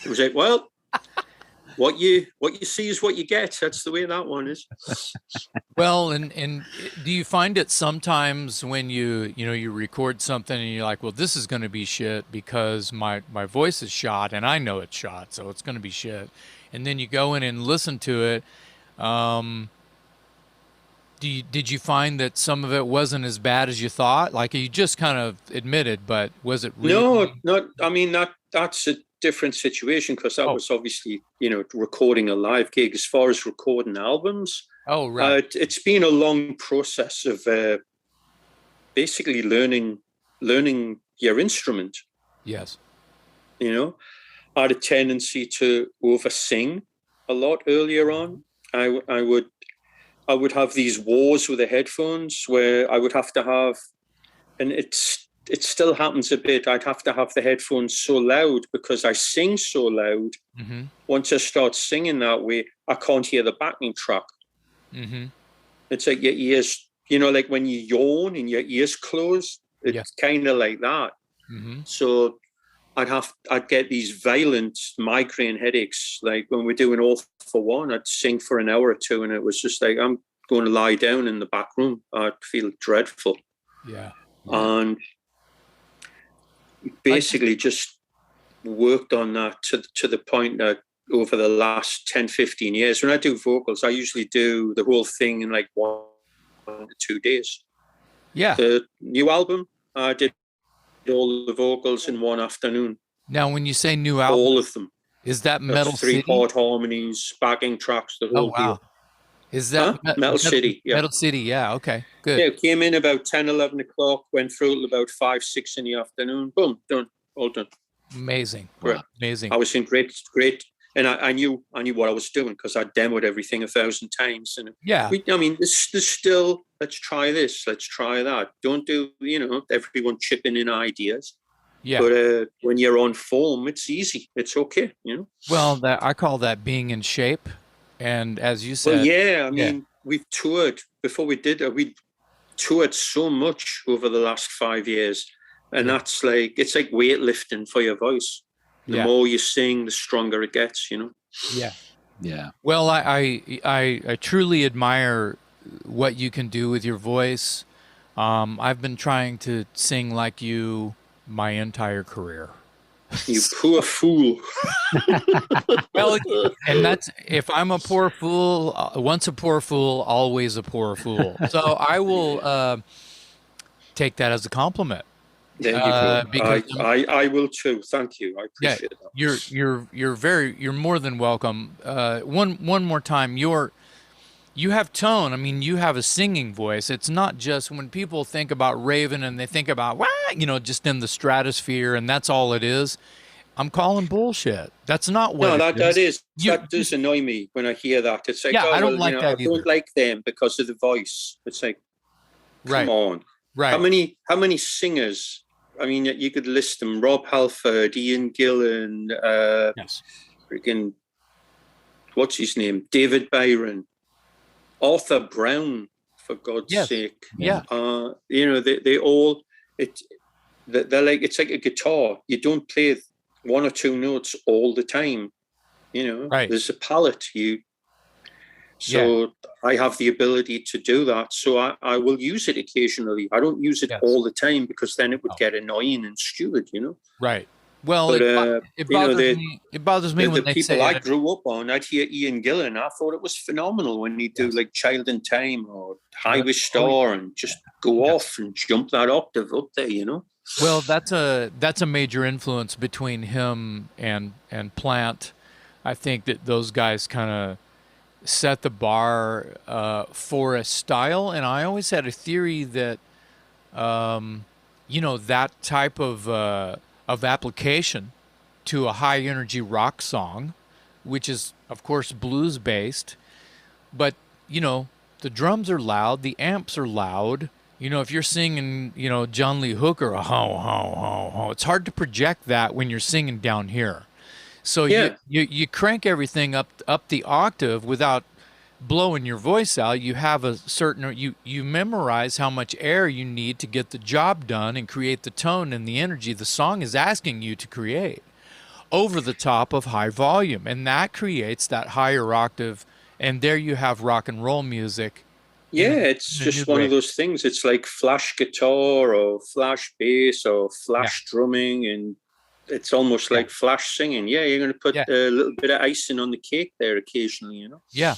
was like, well, what you see is what you get. That's the way that one is. Well, and do you find it sometimes when you record something and you're like, well, this is going to be shit because my voice is shot and I know it's shot, so it's going to be shit. And then you go in and listen to it. Did you find that some of it wasn't as bad as you thought? Like you just kind of admitted, but was it really? No, not. I mean, that's a different situation because that was obviously, recording a live gig. As far as recording albums, oh right, it's been a long process of basically learning your instrument. Yes, I had a tendency to over sing a lot earlier on. I would have these wars with the headphones where I would have to have, and it still happens a bit. I'd have to have the headphones so loud because I sing so loud. Mm-hmm. Once I start singing that way, I can't hear the backing track. Mm-hmm. It's like your ears, like when you yawn and your ears close. It's kind of like that. Mm-hmm. So I'd get these violent migraine headaches. Like when we're doing All for One, I'd sing for an hour or two, and it was just like I'm going to lie down in the back room. I'd feel dreadful. Yeah. And basically just worked on that to the point that over the last 10, 15 years, when I do vocals, I usually do the whole thing in like 1 to 2 days. Yeah. The new album, I did all the vocals in one afternoon. Now, when you say new album, all of them, is that Metal City? 3-part harmonies, backing tracks, the whole deal. Is that Metal City? Yeah. Metal City, yeah. Okay, good. Yeah, it came in about 10, 11 o'clock, went through till about 5, 6 in the afternoon. Boom, done, all done. Amazing. Wow. Amazing. I was in great, and I knew what I was doing because I demoed everything 1,000 times. And there's still, let's try this, let's try that. Don't do, everyone chipping in ideas. Yeah. But when you're on form, it's easy. It's okay, Well, I call that being in shape. And as you said, well, yeah, I mean, we've toured before we did it. We toured so much over the last 5 years, and that's like, it's like weightlifting for your voice. The more you sing, the stronger it gets, Yeah. Yeah. Well, I truly admire what you can do with your voice. I've been trying to sing like you my entire career. You poor fool. Well, and that's, if I'm a poor fool, once a poor fool, always a poor fool. So I will take that as a compliment. There you go. Because I will too. Thank you. I appreciate that. You're more than welcome. One more time, you have tone. I mean, you have a singing voice. It's not just when people think about Raven and they think about, just in the stratosphere and that's all it is. I'm calling bullshit. That's not what that does annoy me when I hear that. It's like, I don't like that either. I don't like them because of the voice. It's like, come on. Right. How many singers? I mean, you could list them: Rob Halford, Ian Gillan, freaking, what's his name? David Byron, Arthur Brown, for God's sake. Yeah. They all, they're like, it's like a guitar. You don't play 1 or 2 notes all the time. Right. There's a palette. I have the ability to do that. So I will use it occasionally. I don't use it all the time because then it would get annoying and stupid, Right. Well, but, it bothers me when the they people say I grew up on, I'd hear Ian Gillan. I thought it was phenomenal when he'd do like Child in Time or Highway Star and just go off and jump that octave up there, Well, that's a major influence between him and Plant. I think that those guys kind of set the bar for a style. And I always had a theory that, that type of application to a high energy rock song, which is of course blues based, but the drums are loud, the amps are loud. If you're singing, John Lee Hooker, ho ho ho ho, it's hard to project that when you're singing down here. So you crank everything up the octave without blowing your voice out. You have a certain you memorize how much air you need to get the job done and create the tone and the energy the song is asking you to create over the top of high volume, and that creates that higher octave. And there you have rock and roll music. Yeah, it's just one of those things. It's like flash guitar or flash bass or flash drumming, and it's almost like flash singing. Yeah, you're going to put a little bit of icing on the cake there occasionally, Yeah.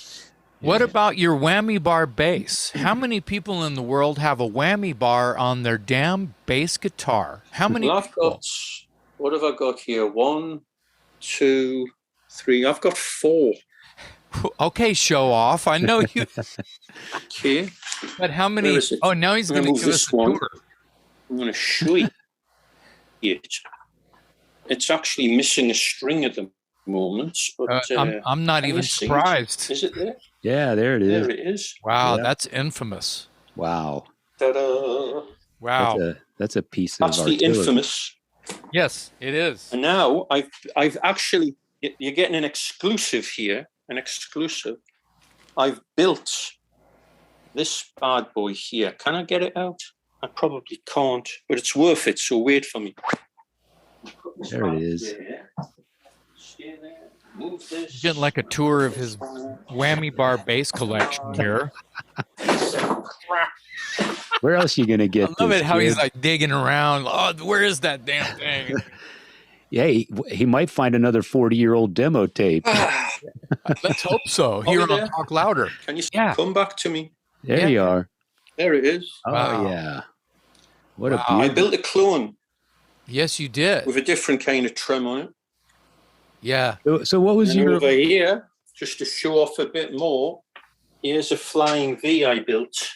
What about your whammy bar bass? How many people in the world have a whammy bar on their damn bass guitar? How many people? What have I got here? 1, 2, 3. I've got 4. Okay, show off. I know you. Okay. But how many? Oh, now he's going to give us a tour. I'm going to show you it. It's actually missing a string at the moment. But, I'm not even surprised. Is it there? Yeah, there it is. There it is. Wow, that's infamous. Wow. Ta-da. Wow. That's a piece of That's the infamous. Yes, it is. And now I've actually, you're getting an exclusive here. An exclusive. I've built this bad boy here. Can I get it out? I probably can't, but it's worth it, so wait for me. There it is. Stay there. Move this. He's getting like a tour of his whammy bar bass collection here. Where else are you going to get I love it how he's like digging around. Oh, where is that damn thing? Yeah, he might find another 40-year-old demo tape. Let's hope so. Here on Talk Louder. Can you come back to me? There you are. There it is. Oh, Wow. yeah. What a beauty. I built a clone. Yes, you did. With a different kind of trim on it. Yeah. So what was your... Over here, just to show off a bit more, here's a flying V I built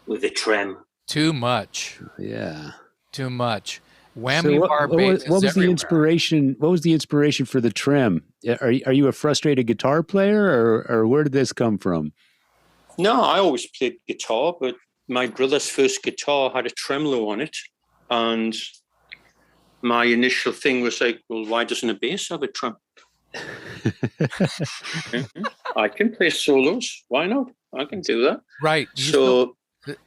with a trim. Too much. Yeah. Too much. Whammy bar bass. What was the inspiration? What was the inspiration for the trim? Are you a frustrated guitar player, or where did this come from? No, I always played guitar, but my brother's first guitar had a tremolo on it, and my initial thing was like, well, why doesn't a bass have a trim? I can play solos. Why not? I can do that. Right. So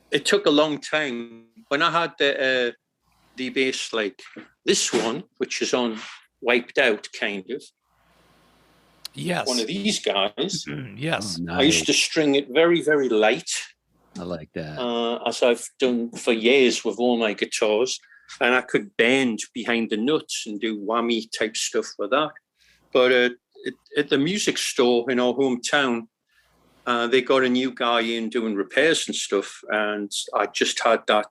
it took a long time. When I had the bass like this one, which is on Wiped Out, kind of. Yes. One of these guys. Yes. Oh, nice. I used to string it very, very light. I like that. As I've done for years with all my guitars. And I could bend behind the nuts and do whammy type stuff with that. But at the music store in our hometown, they got a new guy in doing repairs and stuff. And I just had that...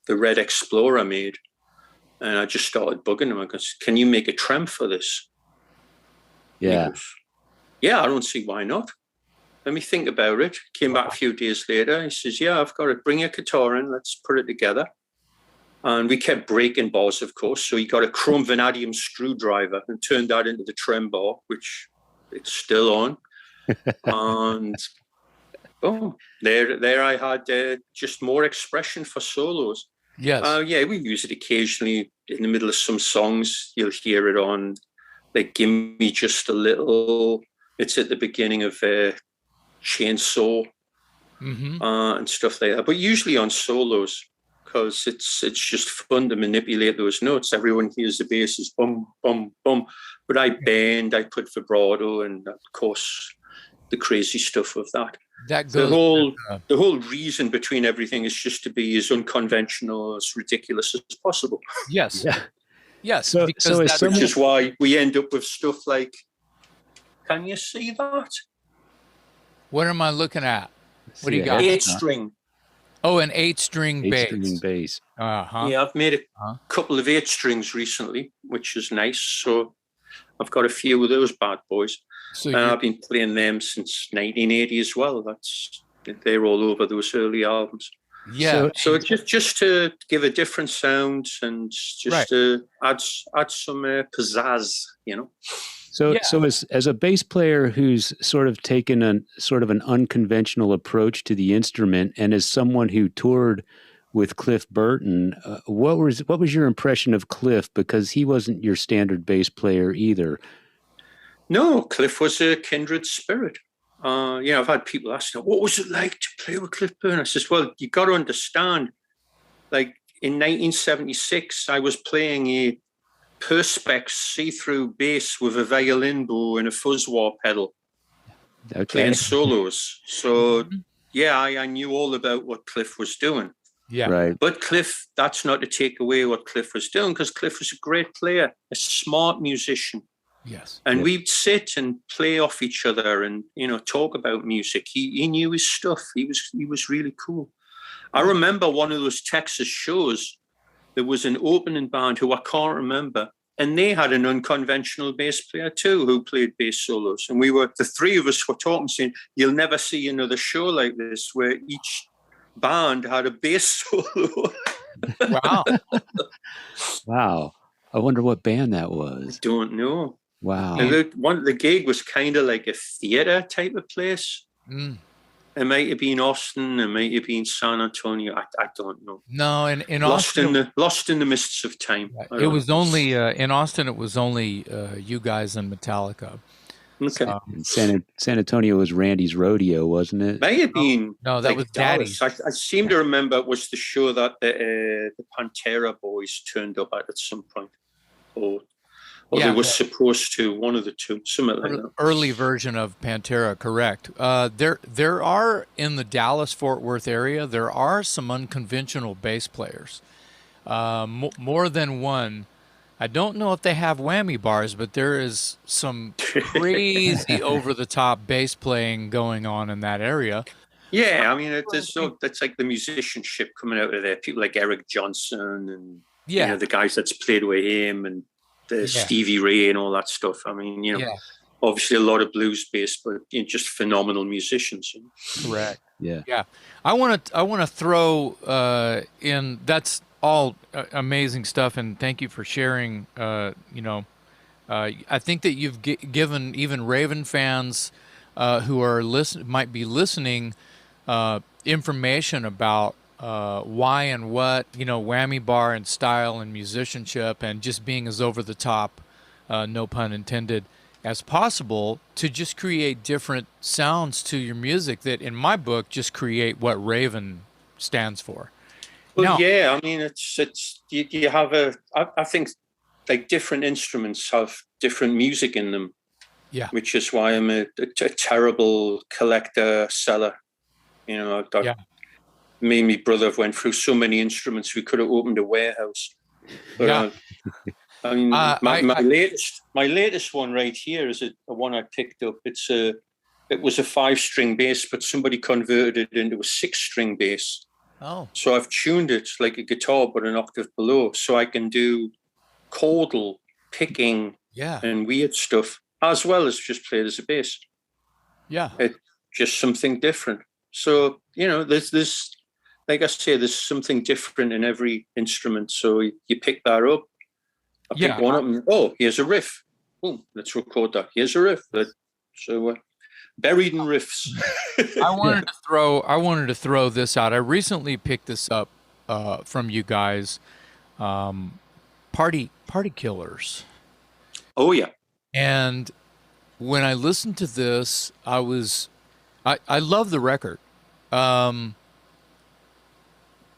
the Red Explorer made. And I just started bugging him. I goes, can you make a trem for this? Yeah. Goes, yeah, I don't see why not. Let me think about it. Came back a few days later. He says, yeah, I've got to bring a guitar in. Let's put it together. And we kept breaking bars, of course. So he got a chrome vanadium screwdriver and turned that into the trem bar, which it's still on. And boom, there I had just more expression for solos. Yes. Yeah, we use it occasionally in the middle of some songs. You'll hear it on, like, Give Me Just a Little. It's at the beginning of Chainsaw and stuff like that. But usually on solos, because it's just fun to manipulate those notes. Everyone hears the bass is bum, bum, bum. But I bend, I put vibrato, and of course, the crazy stuff of that. That goes, the whole reason between everything is just to be as unconventional, as ridiculous as possible. Yes. Yeah. Yes. So which is why we end up with stuff like, can you see that? What am I looking at? What do you got? 8-string. Oh, an 8-string bass. 8-string bass. Yeah, I've made a couple of 8 strings recently, which is nice. So I've got a few of those bad boys. So And I've been playing them since 1980 as well. They're all over those early albums. yeah. So just to give a different sound and just to add some pizzazz, you know. So as a bass player who's sort of taken an unconventional approach to the instrument, and as someone who toured with Cliff Burton, what was your impression of Cliff? Because he wasn't your standard bass player either. No, Cliff was a kindred spirit. I've had people ask me, what was it like to play with Cliff Burton? I says, well, you got to understand, like in 1976, I was playing a Perspex see-through bass with a violin bow and a fuzz wah pedal, playing solos. So, I knew all about what Cliff was doing. Yeah. Right. But Cliff, that's not to take away what Cliff was doing, because Cliff was a great player, a smart musician. Yes. And we'd sit and play off each other and, talk about music. He knew his stuff. He was really cool. I remember one of those Texas shows, there was an opening band who I can't remember, and they had an unconventional bass player too who played bass solos. And the three of us were talking, saying, you'll never see another show like this where each band had a bass solo. Wow. Wow. I wonder what band that was. I don't know. Wow. And the gig was kind of like a theater type of place. Mm. It might have been Austin. It might have been San Antonio. I don't know. No, in Austin, lost in the mists of time. It was only in Austin. It was only you guys and Metallica. Okay. San Antonio was Randy's rodeo, wasn't it? May have been. No, that was Daddy's. I seem to remember it was the show that the Pantera boys turned up at some point, or they were supposed to. One of the two, something like that. Early version of Pantera, correct. There are in the Dallas-Fort Worth area. There are some unconventional bass players, more than one. I don't know if they have whammy bars, but there is some crazy over-the-top bass playing going on in that area. Yeah, I mean, that's like the musicianship coming out of there. People like Eric Johnson and the guys that's played with him and Stevie Ray and all that stuff. I mean, obviously a lot of blues bass, but just phenomenal musicians. Correct. Yeah. Yeah. I want to throw in. That's all amazing stuff, and thank you for sharing. I think that you've given even Raven fans who are might be listening information about why and what, whammy bar and style and musicianship and just being as over the top, no pun intended, as possible to just create different sounds to your music that in my book just create what Raven stands for. Well, I mean, it's you have I think like different instruments have different music in them. Yeah. Which is why I'm a terrible collector seller. Me and my brother went through so many instruments we could have opened a warehouse. But I mean, my latest one right here is a one I picked up. It was a 5-string bass, but somebody converted it into a 6-string bass. Oh. So I've tuned it like a guitar, but an octave below, so I can do chordal picking and weird stuff, as well as just play it as a bass. Yeah. It's just something different. So, there's like I say, there's something different in every instrument. So you pick that up. I pick one up and, here's a riff. Boom, let's record that. Here's a riff. Buried in riffs. I wanted to throw this out. I recently picked this up from you guys. Party Killers. Oh yeah. And when I listened to this, I love the record.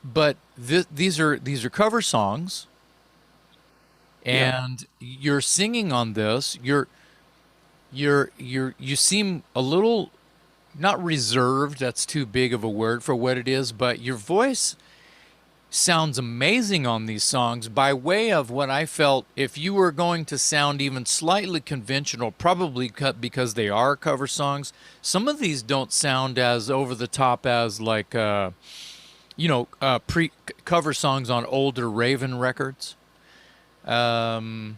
But these are cover songs, and you're singing on this. You seem a little, not reserved, that's too big of a word for what it is, but your voice sounds amazing on these songs by way of what I felt if you were going to sound even slightly conventional, probably because they are cover songs. Some of these don't sound as over the top as like, cover songs on older Raven records. The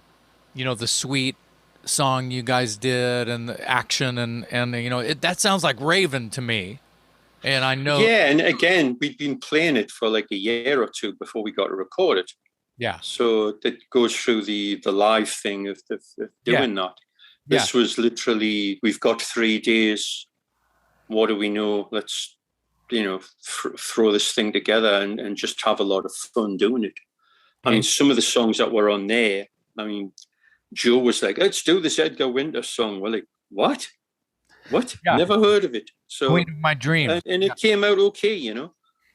Sweet, song you guys did and the action and you know, that sounds like Raven to me. And I know. Yeah, and again, we'd been playing it for like a year or two before we got to record it. Yeah. So that goes through the live thing of doing that. This was literally, we've got 3 days. What do we know? Let's, you know, throw this thing together and just have a lot of fun doing it. I mean, some of the songs that were on there, I mean, Joe was like, let's do this Edgar Winter song. We're like, what? What? Yeah. Never heard of it. So Queen of My Dreams. And it came out okay, you know.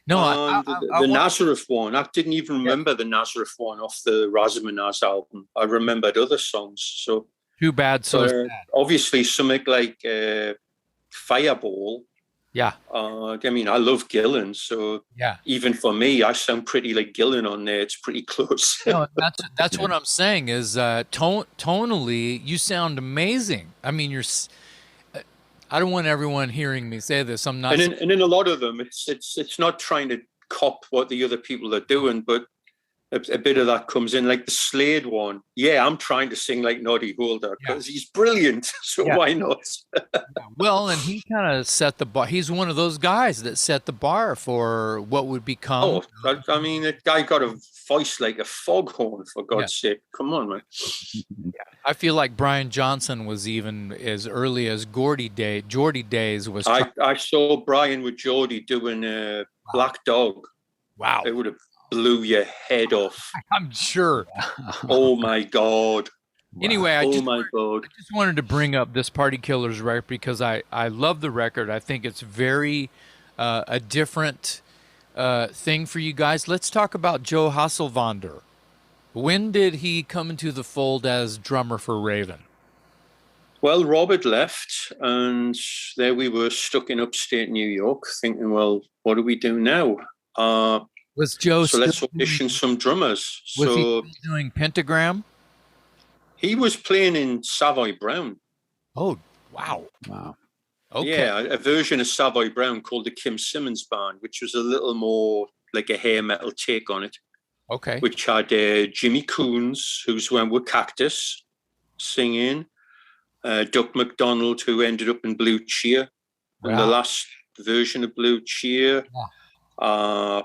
No, the Nazareth one, I didn't even remember the Nazareth one off the Razamanaz album. I remembered other songs. So too bad. So obviously something like Fireball. Yeah. I mean, I love Gillan, so even for me, I sound pretty like Gillan on there. It's pretty close. No, that's what I'm saying is tonally, you sound amazing. I mean, I don't want everyone hearing me say this. I'm not. And in a lot of them, it's not trying to cop what the other people are doing, but a bit of that comes in, like the Slade one. Yeah, I'm trying to sing like Noddy Holder because he's brilliant. So why not? Well, and he kind of set the bar. He's one of those guys that set the bar for what would become. Oh, I mean, that guy got a voice like a foghorn, for God's sake. Come on, man. I feel like Brian Johnson was even as early as Geordie days was. I saw Brian with Geordie doing Black Dog. Wow. It would have blew your head off. I'm sure. Oh my God. Anyway, I just wanted to bring up this Party Killers record because I love the record. I think it's very a different thing for you guys. Let's talk about Joe Hasselwander. When did he come into the fold as drummer for Raven? Well, Robert left, and there we were stuck in upstate New York, thinking, well, what do we do now? Was Joe? So let's audition some drummers. Was he doing Pentagram? He was playing in Savoy Brown. Oh, wow! Okay. Yeah, a version of Savoy Brown called the Kim Simmons Band, which was a little more like a hair metal take on it. Okay. Which had Jimmy Coons, who's with Cactus, singing. Duck McDonald, who ended up in Blue Cheer, in the last version of Blue Cheer. Yeah.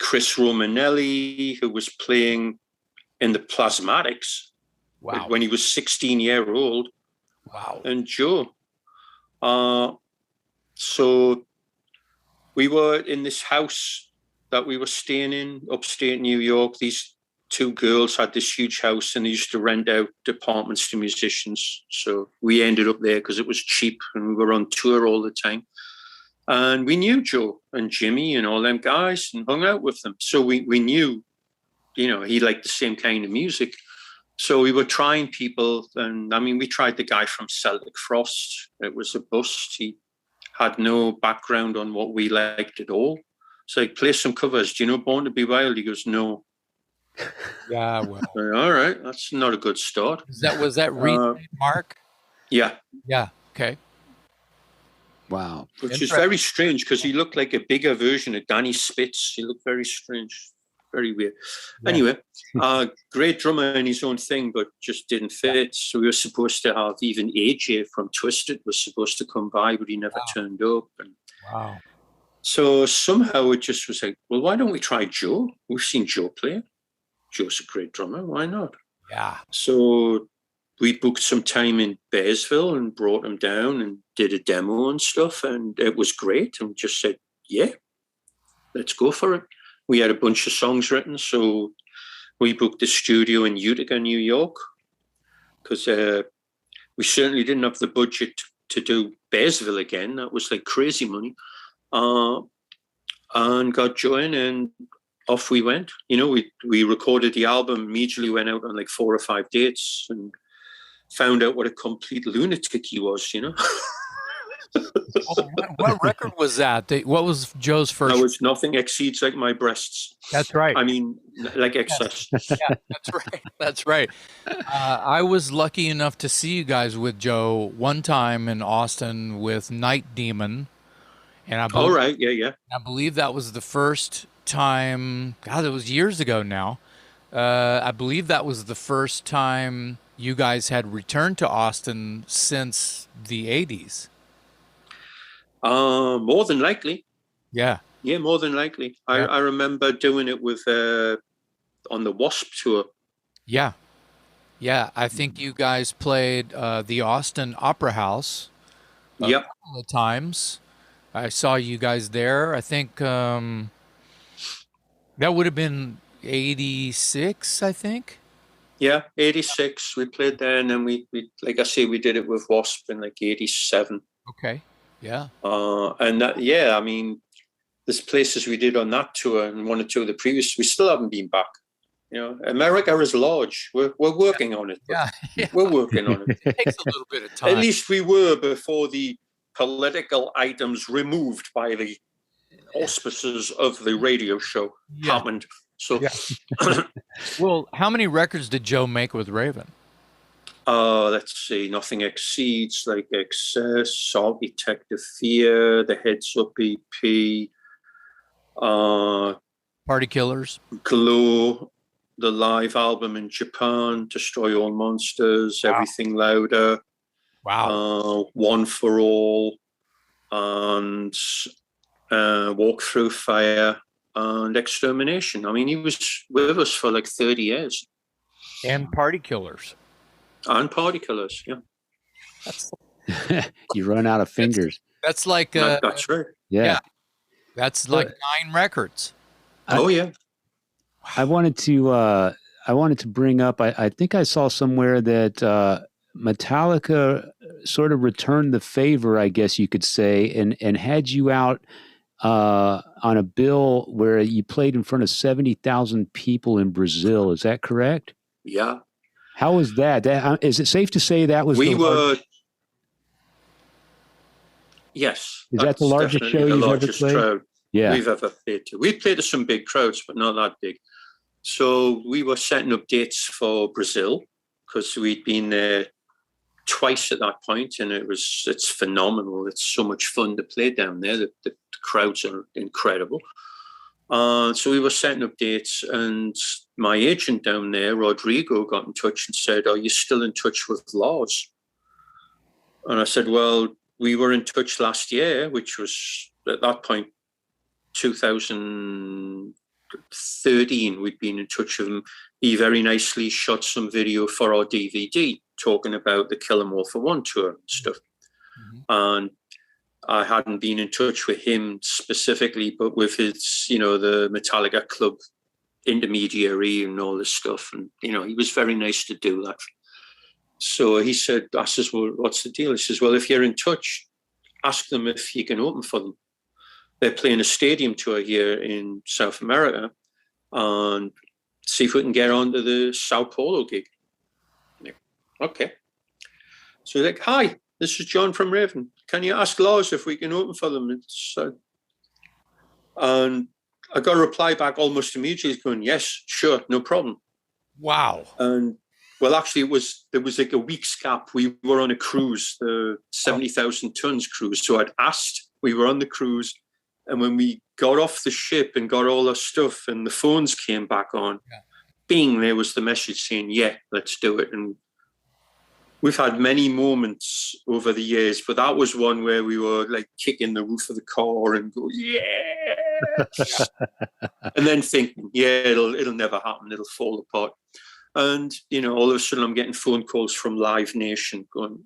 Chris Romanelli, who was playing in the Plasmatics when he was 16 years old. Wow. And Joe. So we were in this house that we were staying in, upstate New York. These two girls had this huge house and they used to rent out apartments to musicians. So we ended up there because it was cheap and we were on tour all the time. And we knew Joe and Jimmy and all them guys and hung out with them. So we knew, you know, he liked the same kind of music. So we were trying people. And I mean, we tried the guy from Celtic Frost. It was a bust. He had no background on what we liked at all. So like, play some covers. Do you know Born to Be Wild? He goes, no. Yeah, well. All right. That's not a good start. Was that Reed Mark? Yeah. Yeah. Okay. Wow. Which is very strange because he looked like a bigger version of Danny Spitz. He looked very strange, very weird. Yeah. Anyway, great drummer in his own thing, but just didn't fit. So we were supposed to have even AJ from Twisted was supposed to come by, but he never turned up. And so somehow it just was like, well, why don't we try Joe? We've seen Joe play. Joe's a great drummer. Why not? Yeah. So we booked some time in Bearsville and brought him down and did a demo and stuff. And it was great. And just said, yeah, let's go for it. We had a bunch of songs written. So we booked the studio in Utica, New York, because we certainly didn't have the budget to do Bearsville again. That was like crazy money. And got Joe in and off we went. You know, we recorded the album, immediately went out on like 4 or 5 dates and found out what a complete lunatic he was, you know. What record was that? What was Joe's first? That was Nothing Exceeds Like My Breasts. That's right. I mean, like excess. Yeah, that's right. That's right. I was lucky enough to see you guys with Joe one time in Austin with Night Demon. And I believe, I believe that was the first time. God, it was years ago now. I believe that was the first time you guys had returned to Austin since the 80s. More than likely. Yeah. Yeah, more than likely. Yeah. I remember doing it with on the Wasp tour. Yeah. Yeah. I think you guys played the Austin Opera House a Yep. couple of times. I saw you guys there. I think that would have been 86, I think. Yeah, 86. We played there, and then we like I say, we did it with Wasp in like 87. Okay. Yeah. And that, yeah, I mean, there's places we did on that tour and one or two of the previous. We still haven't been back. You know, America is large. We're working on it. Yeah. We're working on it. It takes a little bit of time. At least we were before the political items removed by the auspices of the radio show happened. So, well, how many records did Joe make with Raven? let's see. Nothing Exceeds, like Excess, Salt Detective Fear, the Heads Up EP, Party Killers, Glow, the live album in Japan, Destroy All Monsters, Everything Louder, One for All, and Walk Through Fire, and Extermination. I mean, he was with us for like 30 years. And Party Killers. And Party Killers, yeah. You run out of fingers. That's like... that's right. Yeah. That's like 9 records. Oh, yeah. I wanted to bring up, I think I saw somewhere that Metallica sort of returned the favor, I guess you could say, and had you out on a bill where you played in front of 70,000 people in Brazil. Is that correct? Yeah. How was that? Is it safe to say that was Yes. Is that the largest show you've ever played? Crowd yeah. we've ever played to. We played to some big crowds, but not that big. So we were setting up dates for Brazil because we'd been there twice at that point, and it's phenomenal. It's so much fun to play down there. The crowds are incredible. So we were setting up dates, and my agent down there, Rodrigo, got in touch and said, "Are you still in touch with Lars?" And I said, "Well, we were in touch last year," which was at that point 2013. We'd been in touch with him. He very nicely shot some video for our DVD talking about the Kill 'Em All for One tour and stuff. Mm-hmm. And I hadn't been in touch with him specifically, but with his, the Metallica club intermediary and all this stuff. And, he was very nice to do that. So I says, "Well, what's the deal?" He says, "Well, if you're in touch, ask them if you can open for them. They're playing a stadium tour here in South America, and see if we can get onto the Sao Paulo gig." Like, okay. So he's like, "Hi, this is John from Raven. Can you ask Lars if we can open for them?" And I got a reply back almost immediately going, "Yes, sure, no problem." Wow. And well, actually, there was like a week's gap. We were on a cruise, the 70,000 tons cruise. So I'd asked, we were on the cruise. And when we got off the ship and got all our stuff and the phones came back on, bing, there was the message saying, "Yeah, let's do it." And we've had many moments over the years, but that was one where we were like kicking the roof of the car and go, "Yeah." And then thinking, "Yeah, it'll never happen. It'll fall apart." And, all of a sudden I'm getting phone calls from Live Nation going,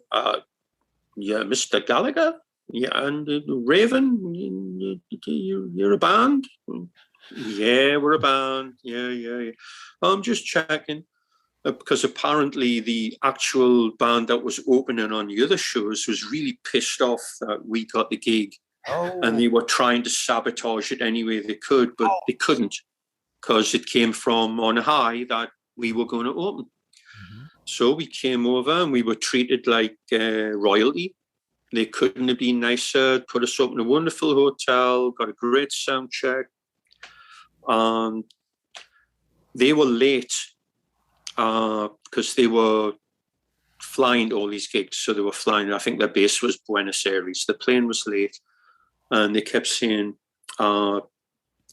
"Yeah, Mr. Gallagher? Yeah, and Raven, you're a band?" "Yeah, we're a band. Yeah. I'm just checking." Because apparently the actual band that was opening on the other shows was really pissed off that we got the gig. Oh. And they were trying to sabotage it any way they could, but they couldn't because it came from on high that we were going to open. Mm-hmm. So we came over and we were treated like royalty. They couldn't have been nicer, put us up in a wonderful hotel, got a great sound check. They were late because they were flying to all these gigs. So they were flying, I think their base was Buenos Aires. The plane was late and they kept saying, "Don't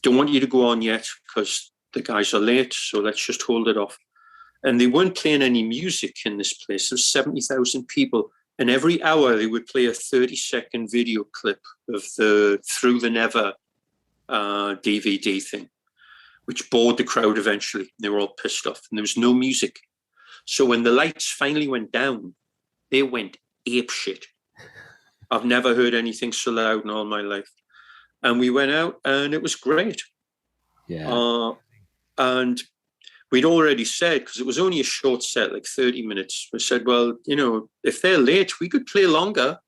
want you to go on yet because the guys are late, so let's just hold it off." and they weren't playing any music in this place. There was 70,000 people, and every hour they would play a 30-second video clip of the Through the Never DVD thing, which bored the crowd eventually. They were all pissed off, and there was no music. So when the lights finally went down, they went apeshit. I've never heard anything so loud in all my life. And we went out, and it was great. Yeah. And we'd already said, because it was only a short set, like 30 minutes, we said, well, you know, if they're late, we could play longer.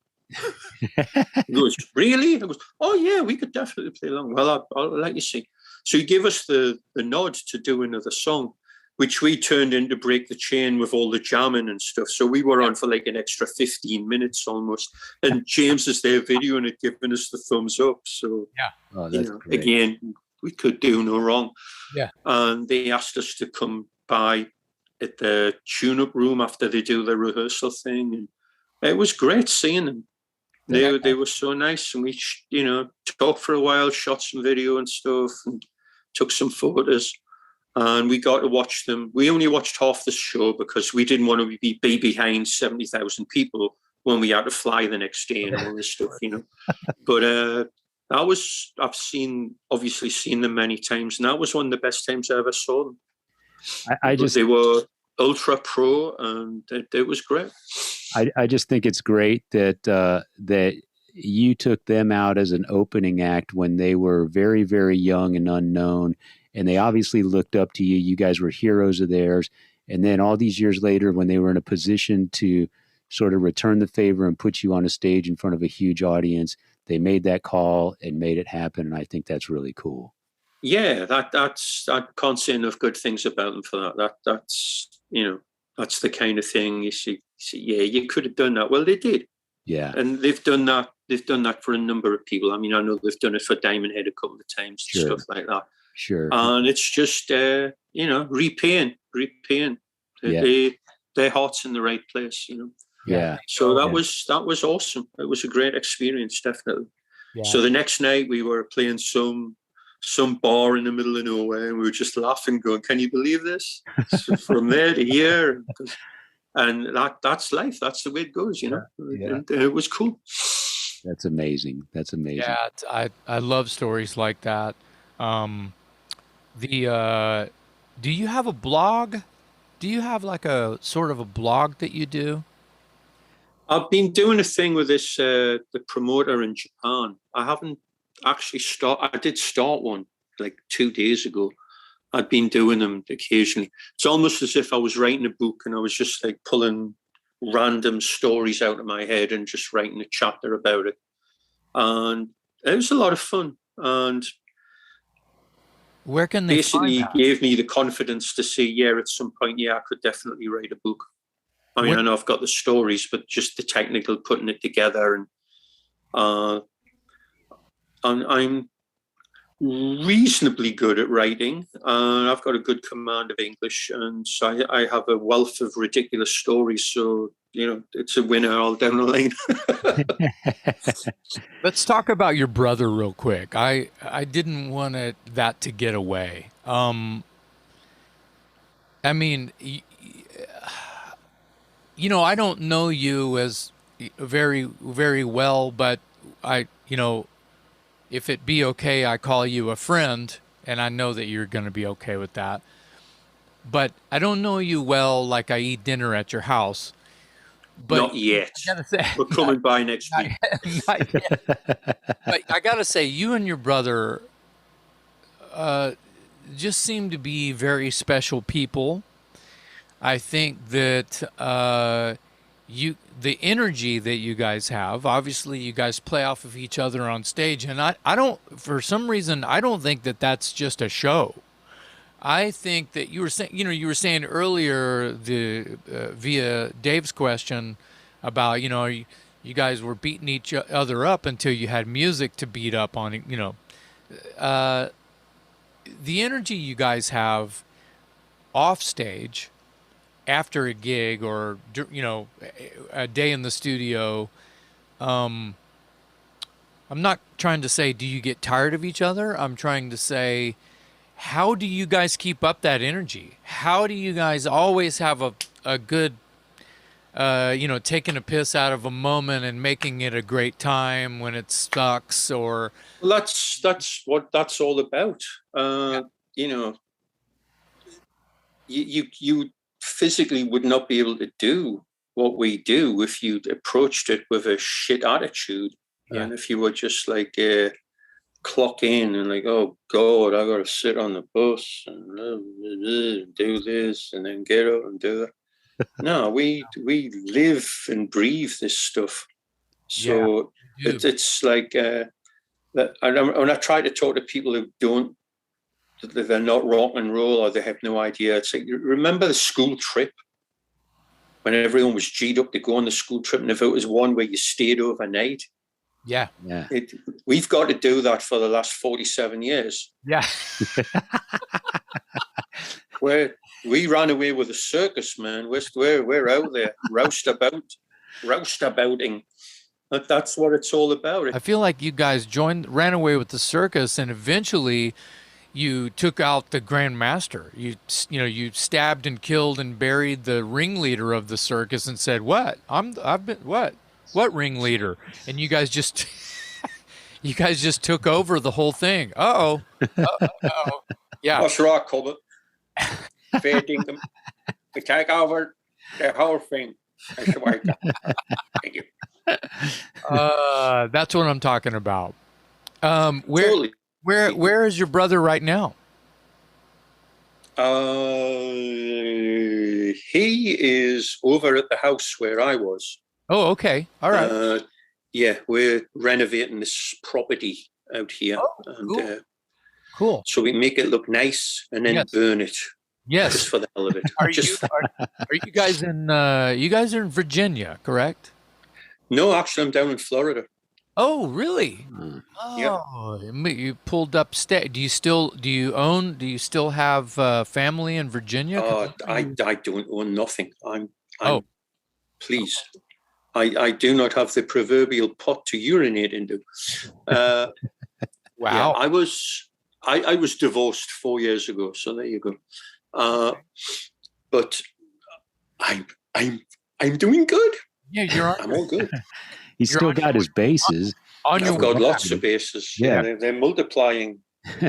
He goes, really? I goes, oh, yeah, we could definitely play longer. Well, I'll let you see. So he gave us the nod to do another song, which we turned into Break the Chain with all the jamming and stuff. So we were on for like an extra 15 minutes almost. And James is there videoing it, giving us the thumbs up. So, again, we could do no wrong. Yeah. And they asked us to come by at the tune-up room after they do the rehearsal thing. And it was great seeing them. They were so nice. And we, talked for a while, shot some video and stuff, and took some photos. And we got to watch them. We only watched half the show because we didn't want to be behind 70,000 people when we had to fly the next day and all this stuff, But I've obviously seen them many times, and that was one of the best times I ever saw them. They were ultra pro, and it was great. I just think it's great that that you took them out as an opening act when they were very, very young and unknown, and they obviously looked up to you. You guys were heroes of theirs. And then all these years later, when they were in a position to sort of return the favor and put you on a stage in front of a huge audience, they made that call and made it happen. And I think that's really cool. Yeah, I can't say enough good things about them for that. That's the kind of thing you see, yeah, you could have done that. Well, they did. Yeah. And they've done that. They've done that for a number of people. I mean, I know they've done it for Diamond Head a couple of times, and stuff like that. Sure. And it's just, repaying their heart's in the right place, Yeah. So that was awesome. It was a great experience, definitely. Yeah. So the next night we were playing some bar in the middle of nowhere, and we were just laughing, going, "Can you believe this?" So from there to here, and that's life. That's the way it goes, Yeah. And it was cool. That's amazing. Yeah, I love stories like that. Do you have a blog? Do you have like a sort of a blog that you do? I've been doing a thing with this the promoter in Japan. I haven't actually started. I did start one like 2 days ago. I've been doing them occasionally. It's almost as if I was writing a book and I was just like pulling random stories out of my head and just writing a chapter about it. And it was a lot of fun. And where can they basically gave me the confidence to say, yeah, at some point, I could definitely write a book. I mean, I know I've got the stories, but just the technical putting it together, and I'm reasonably good at writing. I've got a good command of English, and so I have a wealth of ridiculous stories. So, it's a winner all down the lane. Let's talk about your brother real quick. I didn't want that to get away. I mean, I don't know you as very, very well, but if it be okay, I call you a friend, and I know that you're going to be okay with that. But I don't know you well like I eat dinner at your house. But not yet. We're coming by next week. Not yet. But I got to say, you and your brother just seem to be very special people. I think that the energy that you guys have, obviously you guys play off of each other on stage, and I don't, for some reason, I don't think that that's just a show. I think that you were saying earlier via Dave's question about, you guys were beating each other up until you had music to beat up on, the energy you guys have off stage after a gig or, a day in the studio. I'm not trying to say, do you get tired of each other? I'm trying to say, How do you guys keep up that energy? How do you guys always have a good, taking a piss out of a moment and making it a great time when it sucks? Or Well, that's what that's all about. You know, you physically would not be able to do what we do if you approached it with a shit attitude, and if you were just like clock in and like, oh God, I got to sit on the bus and do this and then get up and do that. No, we live and breathe this stuff. So it's like that. When I try to talk to people who don't, they're not rock and roll or they have no idea. It's like, remember the school trip when everyone was G'd up to go on the school trip, and if it was one where you stayed overnight. Yeah. We've got to do that for the last 47 years. Yeah. Where we ran away with a circus, man. We're out there roustabouting. That's what it's all about. I feel like you guys ran away with the circus, and eventually you took out the Grand Master. You stabbed and killed and buried the ringleader of the circus and said, "What? What ringleader?" And you guys just took over the whole thing. Uh-oh. Yeah. That's right, Colbert. Fair dinkum. We take over the whole thing. That's the way. Thank you. That's what I'm talking about. Totally. Where is your brother right now? He is over at the house where I was. Oh, okay. All right. Yeah, we're renovating this property out here. Oh, and, cool. So we make it look nice and then burn it. Yes. Just for the hell of it. Are you guys in you guys are in Virginia, correct? No, actually I'm down in Florida. Oh, really? Oh, you pulled up state. Do you still have family in Virginia? I don't own nothing. Please. I do not have the proverbial pot to urinate into. Wow. Yeah, I was divorced 4 years ago, so there you go. But I'm doing good. Yeah, I'm all good. He's still got his bases. I've got lots of bases. Yeah. They're multiplying.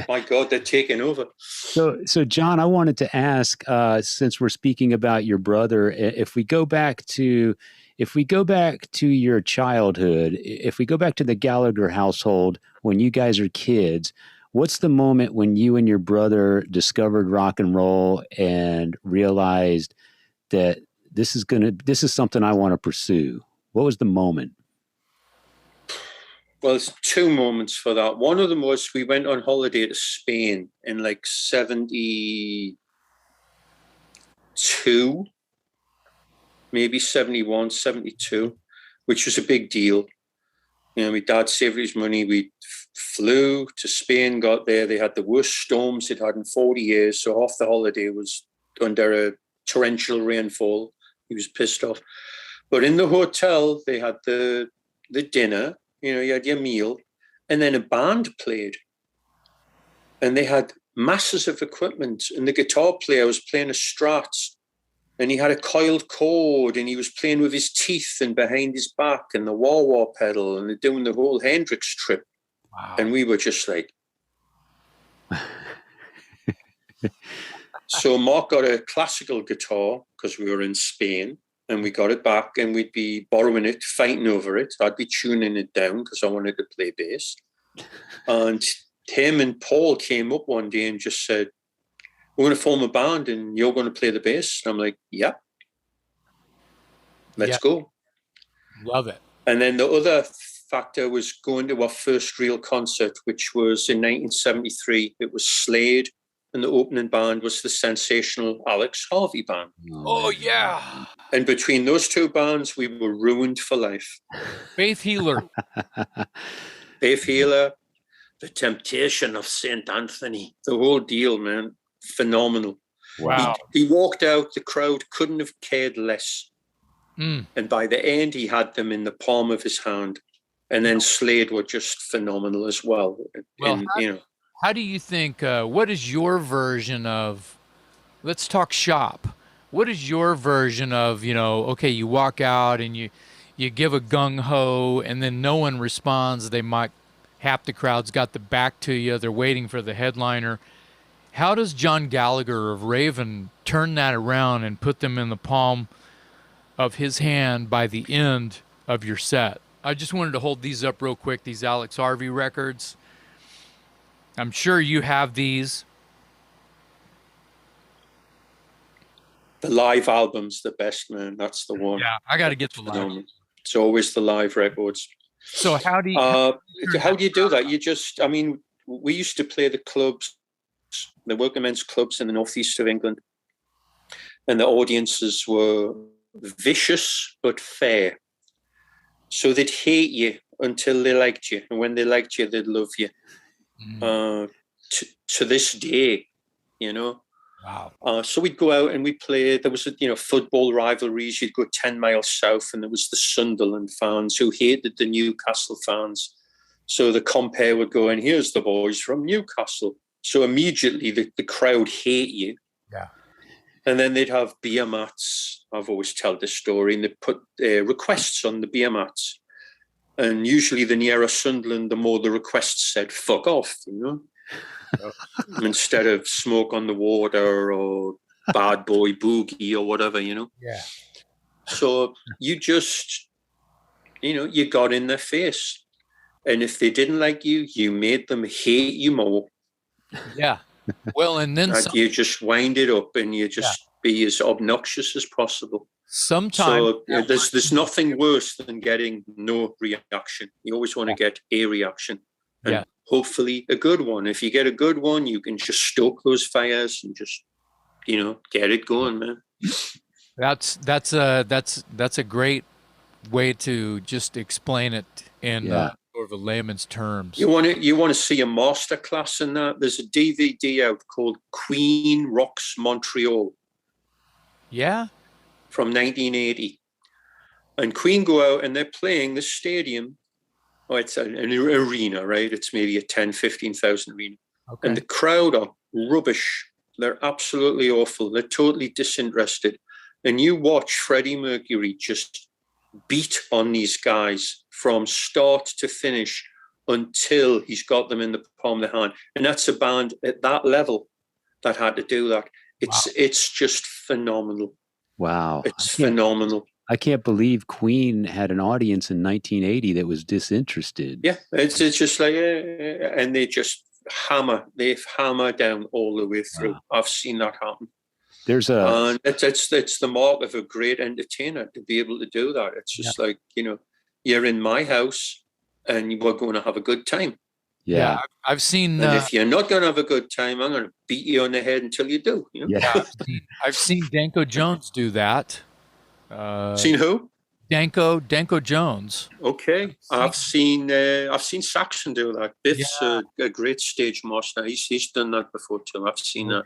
My God, they're taking over. So John, I wanted to ask, since we're speaking about your brother, if we go back to your childhood, if we go back to the Gallagher household when you guys are kids, what's the moment when you and your brother discovered rock and roll and realized that this is something I want to pursue? What was the moment? Well, there's two moments for that. One of them was we went on holiday to Spain in like 72, maybe 71, 72, which was a big deal. You know, my dad saved his money. We flew to Spain, got there. They had the worst storms they'd had in 40 years. So half the holiday was under a torrential rainfall. He was pissed off. But in the hotel, they had the dinner. You know, you had your meal, and then a band played. And they had masses of equipment. And the guitar player was playing a Strat, and he had a coiled cord, and he was playing with his teeth and behind his back, and the wah-wah pedal, and they're doing the whole Hendrix trip. Wow. And we were just like... So Mark got a classical guitar because we were in Spain. And we got it back, and we'd be borrowing it, fighting over it. I'd be tuning it down because I wanted to play bass. And him and Paul came up one day and just said, "We're going to form a band, and you're going to play the bass." And I'm like, "Yeah, let's go." Love it. And then the other factor was going to our first real concert, which was in 1973. It was Slade. And the opening band was the sensational Alex Harvey Band. Oh, yeah. And between those two bands, we were ruined for life. Faith Healer. Faith Healer, The Temptation of St. Anthony. The whole deal, man. Phenomenal. Wow. He walked out, the crowd couldn't have cared less. Mm. And by the end, he had them in the palm of his hand. And then Slade were just phenomenal as well. How do you think, what is your version of, let's talk shop. What is your version of, okay, you walk out and you give a gung ho and then no one responds. Half the crowd's got the back to you. They're waiting for the headliner. How does John Gallagher of Raven turn that around and put them in the palm of his hand by the end of your set? I just wanted to hold these up real quick, these Alex Harvey records. I'm sure you have these. The live album's the best, man. That's the one. Yeah, I got to get the live. It's always the live records. So how do you do that? We used to play the clubs, the working men's clubs in the northeast of England, and the audiences were vicious but fair. So they'd hate you until they liked you, and when they liked you, they'd love you. To this day, Wow. So we'd go out and we'd play. There was football rivalries. You'd go 10 miles south, and there was the Sunderland fans who hated the Newcastle fans. So the compare would go, and here's the boys from Newcastle. So immediately the crowd hate you. Yeah. And then they'd have beer mats. I've always told this story, and they'd put requests on the beer mats. And usually the nearer Sunderland, the more the requests said, fuck off, instead of smoke on the water or bad boy boogie or whatever, Yeah. So you just, you got in their face. And if they didn't like you, you made them hate you more. Yeah. Well, and then you just wind it up and you just be as obnoxious as possible. Sometimes there's nothing worse than getting no reaction. You always want to get a reaction. And hopefully a good one. If you get a good one, you can just stoke those fires and just, get it going, man. That's a great way to just explain it in sort of a layman's terms. You want to see a master class in that? There's a DVD out called Queen Rocks Montreal. Yeah. From 1980. And Queen go out and they're playing the stadium. Oh, it's an arena, right? It's maybe a 10, 15,000 arena. Okay. And the crowd are rubbish. They're absolutely awful. They're totally disinterested. And you watch Freddie Mercury just beat on these guys from start to finish until he's got them in the palm of the hand. And that's a band at that level that had to do that. It's just phenomenal. Wow. It's phenomenal. I can't believe Queen had an audience in 1980 that was disinterested. Yeah, it's just like, and they just hammer down all the way through. Wow. I've seen that happen. It's the mark of a great entertainer to be able to do that. It's just like, you're in my house and we're going to have a good time. Yeah. I've seen. And if you're not going to have a good time, I'm going to beat you on the head until you do. Yeah. I've seen Danko Jones do that. Seen who? Danko Jones. Okay, I've seen Saxon do that. Biff's a great stage master. He's done that before too. I've seen that,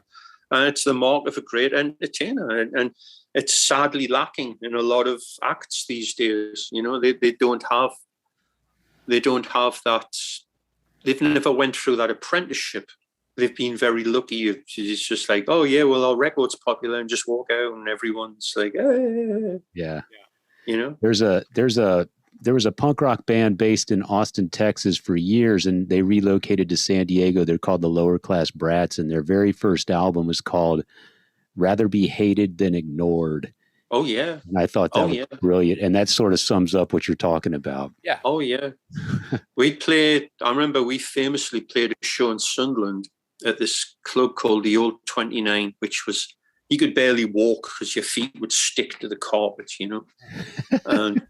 and it's the mark of a great entertainer. And it's sadly lacking in a lot of acts these days. They don't have that. They've never went through that apprenticeship. They've been very lucky. It's just like, oh yeah, well our record's popular, and just walk out and everyone's like, hey. Yeah. There was a punk rock band based in Austin, Texas for years, and they relocated to San Diego. They're called the Lower Class Brats, and their very first album was called Rather Be Hated Than Ignored. Oh yeah. And I thought that was brilliant. And that sort of sums up what you're talking about. Yeah. Oh yeah. I remember we famously played a show in Sunderland at this club called the Old 29, which was, you could barely walk because your feet would stick to the carpet, And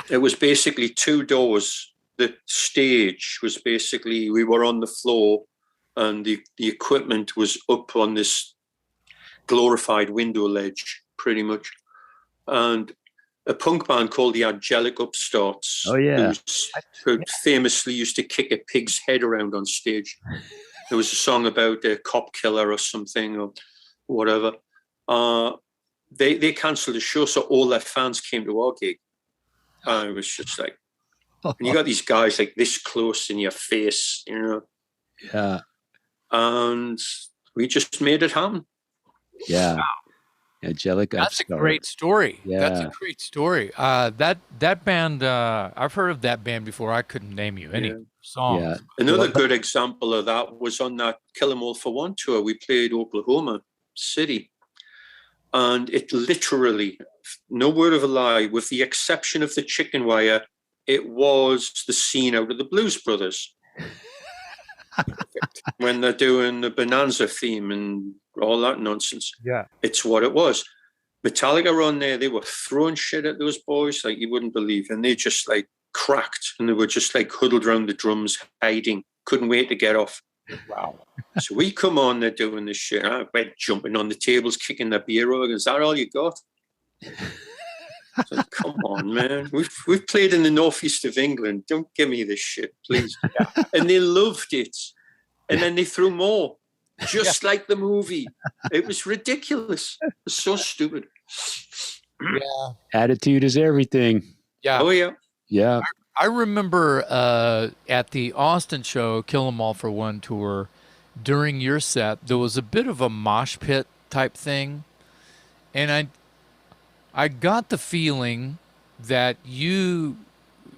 it was basically two doors. The stage was basically, we were on the floor and the equipment was up on this glorified window ledge, pretty much. And a punk band called the Angelic Upstarts, who famously used to kick a pig's head around on stage. There was a song about a cop killer or something or whatever. They cancelled the show, so all their fans came to our gig. And it was just like, and you got these guys like this close in your face, Yeah. and we just made it happen. Yeah. Angelic That's Upstart. a great story. Yeah. That's a great story. That band, I've heard of that band before. I couldn't name you any songs. Yeah. Another good example of that was on that Kill 'Em All for One tour. We played Oklahoma City, and it literally, no word of a lie, with the exception of the chicken wire, it was the scene out of the Blues Brothers. When they're doing the Bonanza theme and all that nonsense. Yeah. It's what it was. Metallica were on there, they were throwing shit at those boys like you wouldn't believe. And they just like cracked, and they were just like huddled around the drums, hiding, couldn't wait to get off. Wow. So we come on, they're doing this shit. We're jumping on the tables, kicking their beer over. Is that all you got? Like, come on, man. We've played in the northeast of England. Don't give me this shit, please. Yeah. And they loved it. And then they threw more, just like the movie. It was ridiculous. It was so stupid. Yeah. Attitude is everything. Yeah. Oh, yeah. Yeah. I remember at the Austin show, Kill 'Em All for One tour, during your set, there was a bit of a mosh pit type thing. And I got the feeling that you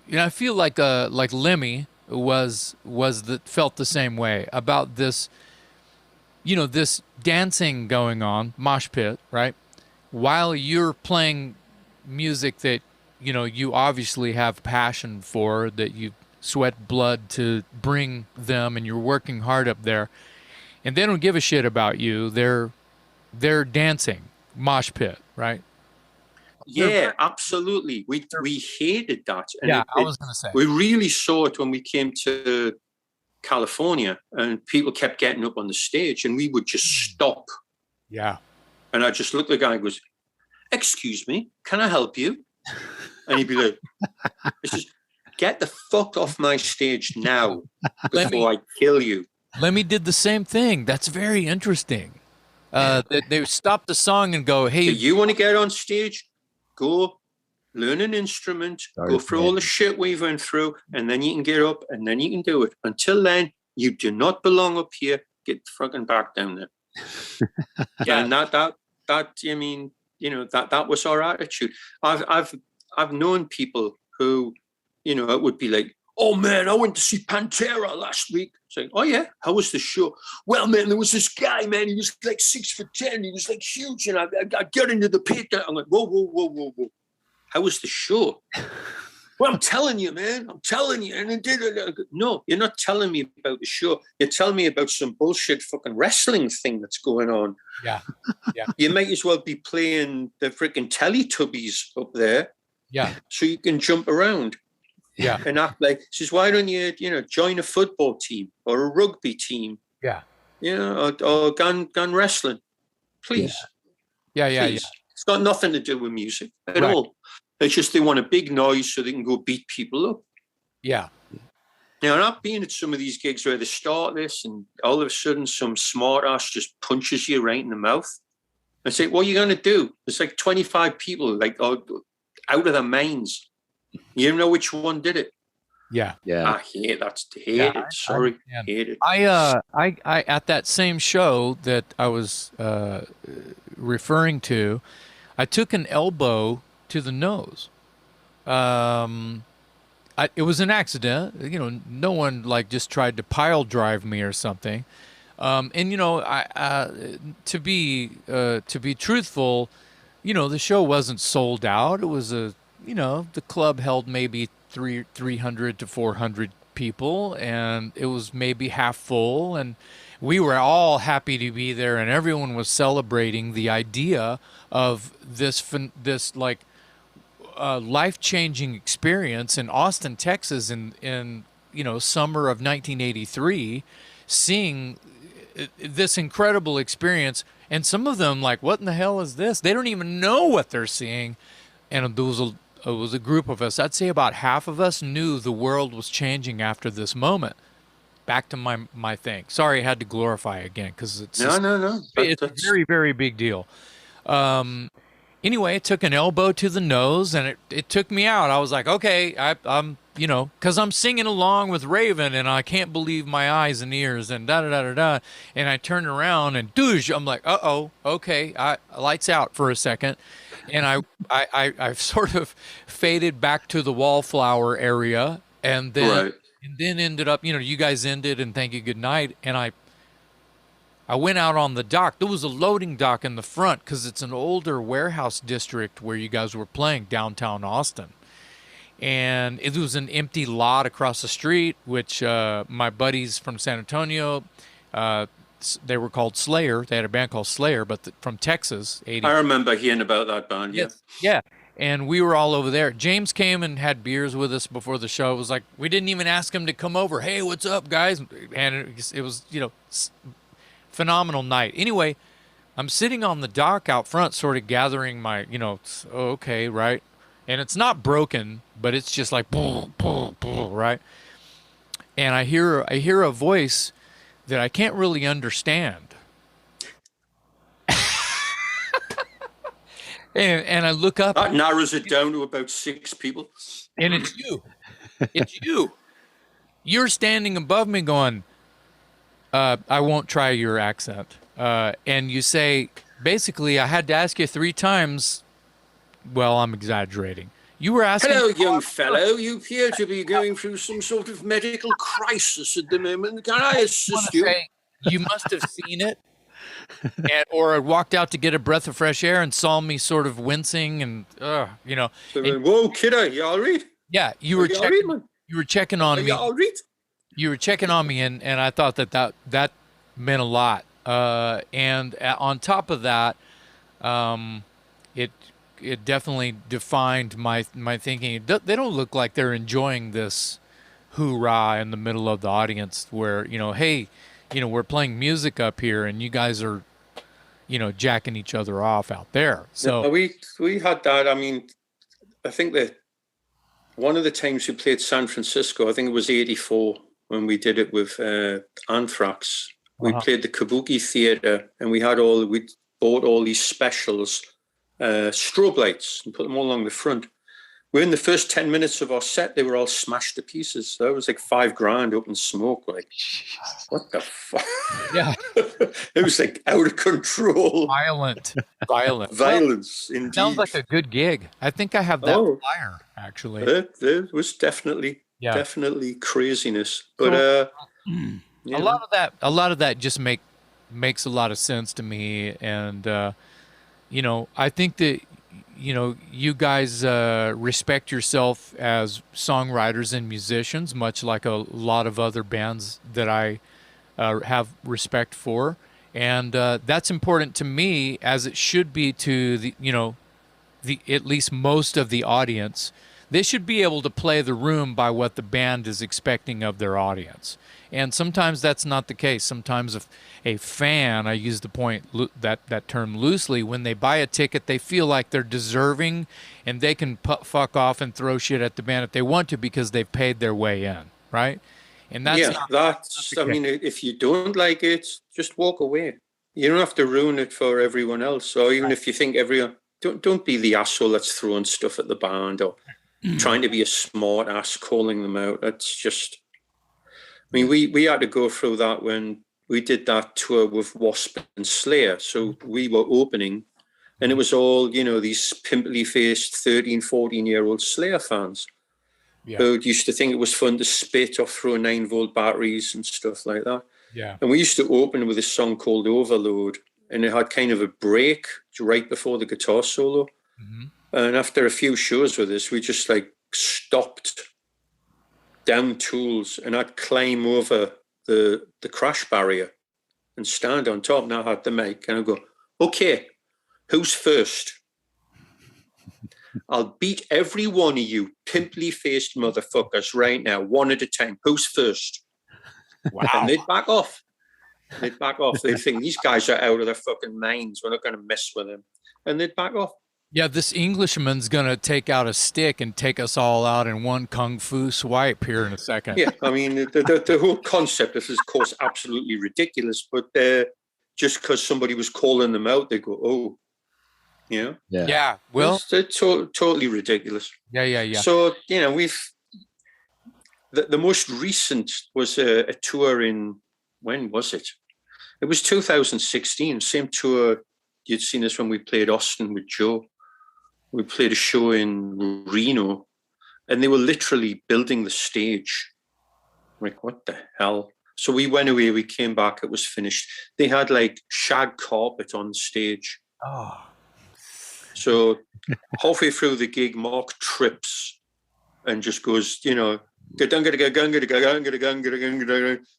know, I feel like Lemmy felt the same way about this, you know, this dancing going on, mosh pit, right? While you're playing music that, you know, you obviously have passion for, that you sweat blood to bring them, and you're working hard up there, and they don't give a shit about you. They're dancing, mosh pit, right? Yeah, absolutely. We hated that. And yeah, I was going to say. We really saw it when we came to California, and people kept getting up on the stage, and we would just stop. Yeah. And I just looked at the guy and goes, "Excuse me, can I help you?" And he'd be like, "Get the fuck off my stage now before I kill you." Lemmy did the same thing. That's very interesting. They stop the song and go, "Hey, so you want to get on stage? Go learn an instrument, go through all the shit we went through, and then you can get up and then you can do it. Until then, you do not belong up here. Get the fucking back down there." Yeah, and that I mean, you know, that was our attitude. I've known people who, you know, it would be like, "Oh man, I went to see Pantera last week." It's like, "Oh yeah, how was the show?" "Well, man, there was this guy, man. He was like 6'10". He was like huge, and I got into the pit. I'm like, whoa. How was the show? "Well, I'm telling you, man. I'm telling you." And no, you're not telling me about the show. You're telling me about some bullshit fucking wrestling thing that's going on. Yeah. You might as well be playing the freaking Teletubbies up there. Yeah. So you can jump around. Yeah. And act like, says, "Why don't you, you know, join a football team or a rugby team? Yeah. You know, or gun wrestling, please." Yeah. It's got nothing to do with music at all. It's just they want a big noise so they can go beat people up. Yeah. Now, I've been at some of these gigs where they start this and all of a sudden some smart ass just punches you right in the mouth. I say, "What are you going to do?" It's like 25 people, like out of their minds. You don't know which one did it. Yeah. I hate that. Hate it. Sorry. Hate it. I at that same show that I was referring to, I took an elbow to the nose. It was an accident. You know, no one like just tried to pile drive me or something. And you know, to be truthful, you know, the show wasn't sold out. It was you know, the club held maybe 300 to 400 people, and it was maybe half full, and we were all happy to be there, and everyone was celebrating the idea of this like life-changing experience in Austin, Texas, in you know, summer of 1983, seeing this incredible experience. And some of them like, "What in the hell is this?" They don't even know what they're seeing. And there was a group of us. I'd say about half of us knew the world was changing after this moment. Back to my thing. Sorry, I had to glorify again because it's no. It's a very, very big deal. Anyway, it took an elbow to the nose, and it took me out. I was like, okay, you know, because I'm singing along with Raven and I can't believe my eyes and ears and da da da da da. And I turn around and douche, I'm like, okay, lights out for a second. And I sort of faded back to the wallflower area and then ended up, you know, you guys ended and thank you, good night. And I went out on the dock. There was a loading dock in the front because it's an older warehouse district where you guys were playing downtown Austin. And it was an empty lot across the street, which my buddies from San Antonio, they were called Slayer. They had a band called Slayer, but from Texas. I remember hearing about that band, yeah. Yeah. And we were all over there. James came and had beers with us before the show. It was like, we didn't even ask him to come over. Hey, what's up, guys? And it was, you know, phenomenal night. Anyway, I'm sitting on the dock out front, sort of gathering my, you know, okay, right? And it's not broken, but it's just like, right? And I hear a voice that I can't really understand. and I look up. That narrows it down to about 6 people. And it's you. It's you. You're standing above me going, I won't try your accent. And you say, basically, I had to ask you 3 times. Well, I'm exaggerating. You were asking. Hello, young fellow. You appear to be going through some sort of medical crisis at the moment. Can I assist you? You must have seen it, or had walked out to get a breath of fresh air and saw me sort of wincing and, you know. Whoa, kiddo, you all right? Yeah, you were checking. You were checking on me. You all right? You were checking on me, and I thought that meant a lot. And on top of that, it definitely defined my thinking. They don't look like they're enjoying this hoorah in the middle of the audience where, you know, hey, you know, we're playing music up here and you guys are, you know, jacking each other off out there. So we had that. I mean, I think that one of the times we played San Francisco, I think it was 84 when we did it with Anthrax. We played the Kabuki Theater and we bought all these specials, strobe lights, and put them all along the front. Within the first 10 minutes of our set, they were all smashed to pieces. So it was like $5,000 up in smoke. Like, what the fuck? Yeah. It was like out of control. Violence. Violence, indeed. Sounds like a good gig. I think I have that flyer, actually. There was definitely craziness. But a lot of that just makes a lot of sense to me. And, you know, I think that, you know, you guys respect yourself as songwriters and musicians, much like a lot of other bands that I have respect for. And that's important to me, as it should be to the, you know, at least most of the audience. They should be able to play the room by what the band is expecting of their audience. And sometimes that's not the case. Sometimes if a fan, I use that term loosely, when they buy a ticket, they feel like they're deserving and they can fuck off and throw shit at the band if they want to because they've paid their way in, right? And that's I mean, if you don't like it, just walk away. You don't have to ruin it for everyone else. Or even if you think don't be the asshole that's throwing stuff at the band or trying to be a smart ass calling them out. That's just, I mean, we had to go through that when we did that tour with Wasp and Slayer. So we were opening and it was all, you know, these pimply faced 13, 14-year-old Slayer fans who used to think it was fun to spit or throw 9-volt batteries and stuff like that. Yeah. And we used to open with a song called Overload, and it had kind of a break right before the guitar solo. Mm-hmm. And after a few shows with us, we just like stopped down tools and I'd climb over the crash barrier and stand on top. And I had the mic and I'd go, okay, who's first? I'll beat every one of you pimply-faced motherfuckers right now, one at a time. Who's first? Wow. And they'd back off. They'd think these guys are out of their fucking minds. We're not going to mess with them. And they'd back off. Yeah, this Englishman's going to take out a stick and take us all out in one kung fu swipe here in a second. Yeah, I mean, the whole concept is, of course, absolutely ridiculous. But just because somebody was calling them out, they go, oh, you know? Yeah, well. It's totally ridiculous. Yeah. So, you know, The most recent was a tour in, when was it? It was 2016, same tour. You'd seen us when we played Austin with Joe. We played a show in Reno, and they were literally building the stage. Like, what the hell? So we went away, we came back, it was finished. They had like shag carpet on the stage. Oh. So halfway through the gig, Mark trips and just goes, you know,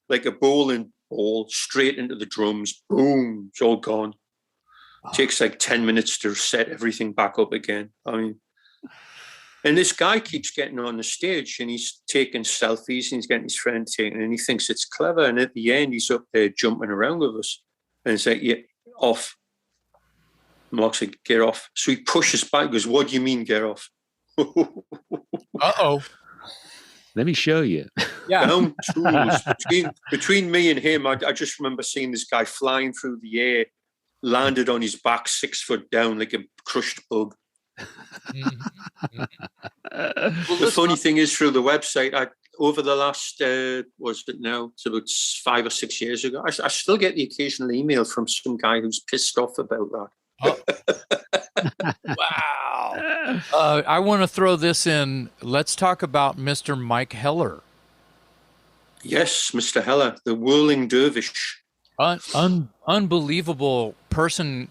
like a bowling ball straight into the drums. Boom, it's all gone. Takes like 10 minutes to set everything back up again. I mean, and this guy keeps getting on the stage and he's taking selfies and he's getting his friend taking, and he thinks it's clever. And at the end, he's up there jumping around with us. And it's like, yeah, off. Mark's like, get off. So he pushes back, goes, what do you mean, get off? Uh-oh. Let me show you. Yeah. Down tools. Between me and him, I just remember seeing this guy flying through the air, landed on his back 6 foot down like a crushed bug. Mm-hmm. Well, the funny thing is, through the website, over the last, what's it now? It's about 5 or 6 years ago. I still get the occasional email from some guy who's pissed off about that. Oh. Wow. I want to throw this in. Let's talk about Mr. Mike Heller. Yes, Mr. Heller, the whirling dervish. Unbelievable person,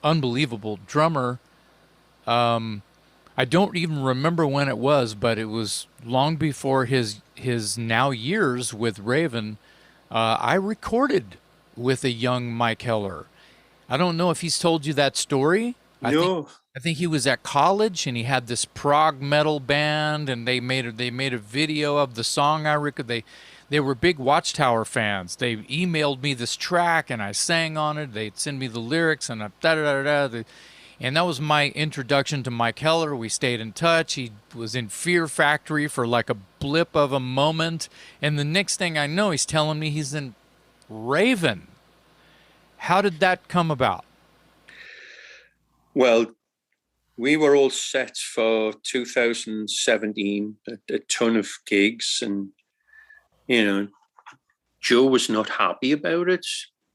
unbelievable drummer. I don't even remember when it was, but it was long before his now years with Raven. I recorded with a young Mike Heller. I don't know if he's told you that story. No. I think he was at college and he had this prog metal band, and they made a video of the song I recorded. They were big Watchtower fans. They emailed me this track and I sang on it. They'd send me the lyrics and and that was my introduction to Mike Heller. We stayed in touch. He was in Fear Factory for like a blip of a moment, and the next thing I know, he's telling me he's in Raven. How did that come about? Well, we were all set for 2017, a ton of gigs, and, you know, Joe was not happy about it.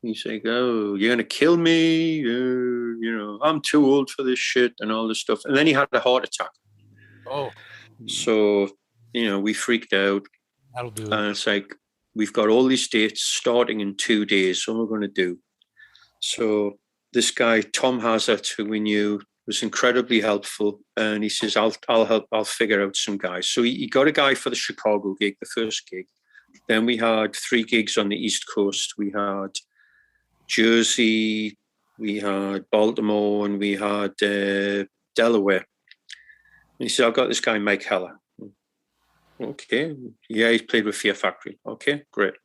He's like, oh, you're going to kill me. You know, I'm too old for this shit and all this stuff. And then he had a heart attack. Oh. So, you know, we freaked out. That'll do it. And it's like, we've got all these dates starting in 2 days. What we're going to do? So this guy, Tom Hazard, who we knew, was incredibly helpful. And he says, I'll help. I'll figure out some guys. So he got a guy for the Chicago gig, the first gig. Then we had 3 gigs on the East Coast. We had Jersey, we had Baltimore, and we had Delaware. And he said, I've got this guy, Mike Heller. Okay. Yeah, he's played with Fear Factory. Okay, great.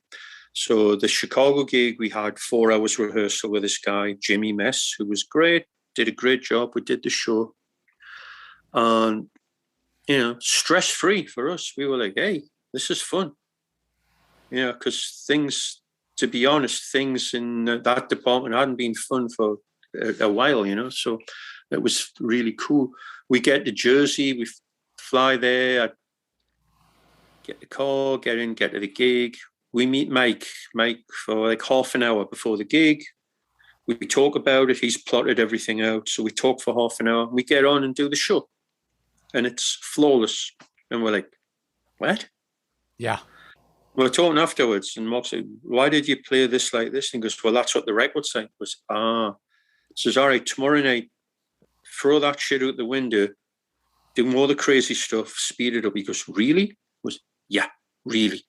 So the Chicago gig, we had 4 hours rehearsal with this guy, Jimmy Mess, who was great, did a great job. We did the show. And, you know, stress-free for us. We were like, hey, this is fun. You know, because things, to be honest, things in that department hadn't been fun for a while, you know. So it was really cool. We get to Jersey, we fly there, I get the car, get in, get to the gig. We meet Mike for like half an hour before the gig. We talk about it. He's plotted everything out. So we talk for half an hour. We get on and do the show. And it's flawless. And we're like, what? Yeah. We're talking afterwards. And Mark said, why did you play this like this? And he goes, well, that's what the record site was. Says, all right, tomorrow night, throw that shit out the window, do more of the crazy stuff, speed it up. He goes, really? I was, yeah, really.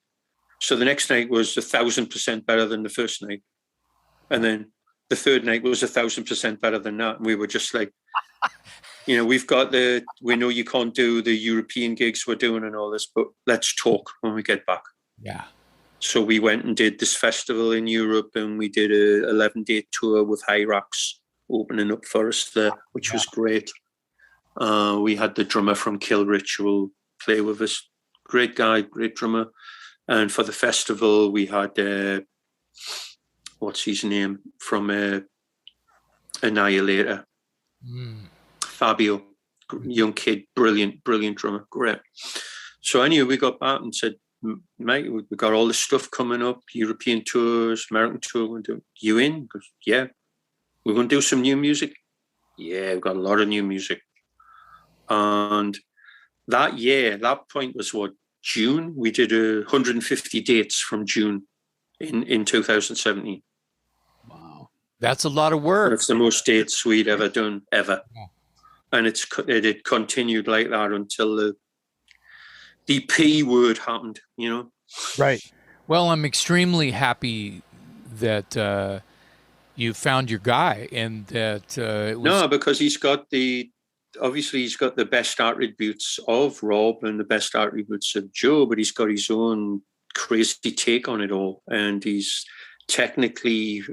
So the next night was 1,000% better than the first night. And then the third night was 1,000% better than that. And we were just like, you know, we know you can't do the European gigs we're doing and all this, but let's talk when we get back. Yeah. So we went and did this festival in Europe, and we did a 11-day tour with Hyrax opening up for us there, which was great. We had the drummer from Kill Ritual play with us. Great guy, great drummer. And for the festival, we had, what's his name, from Annihilator. Fabio, young kid, brilliant drummer, great. So anyway, we got back and said, mate, we got all this stuff coming up, European tours, American tour. You in? Goes, yeah. We're going to do some new music. Yeah, we've got a lot of new music. And that year, that point was what, June? We did 150 dates from June in 2017. Wow. That's a lot of work. That's the most dates we'd ever done, ever. Yeah. And it continued like that until the P word happened, you know? Right. Well, I'm extremely happy that you found your guy and that it was... No, because he's got the best attributes of Rob and the best attributes of Joe, but he's got his own crazy take on it all. And he's technically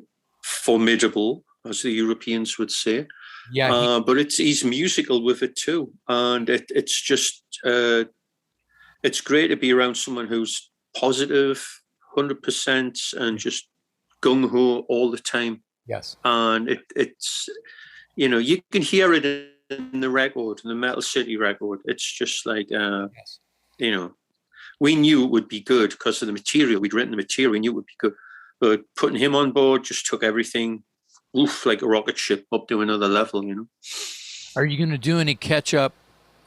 formidable, as the Europeans would say. Yeah. But he's musical with it too. And it's just, it's great to be around someone who's positive, 100%, and just gung-ho all the time. Yes. And it's, you know, you can hear it in the record, in the Metal City record. It's just like, yes. You know, we knew it would be good because of the material. We'd written the material, we knew it would be good. But putting him on board just took everything, like a rocket ship up to another level, you know. Are you going to do any catch-up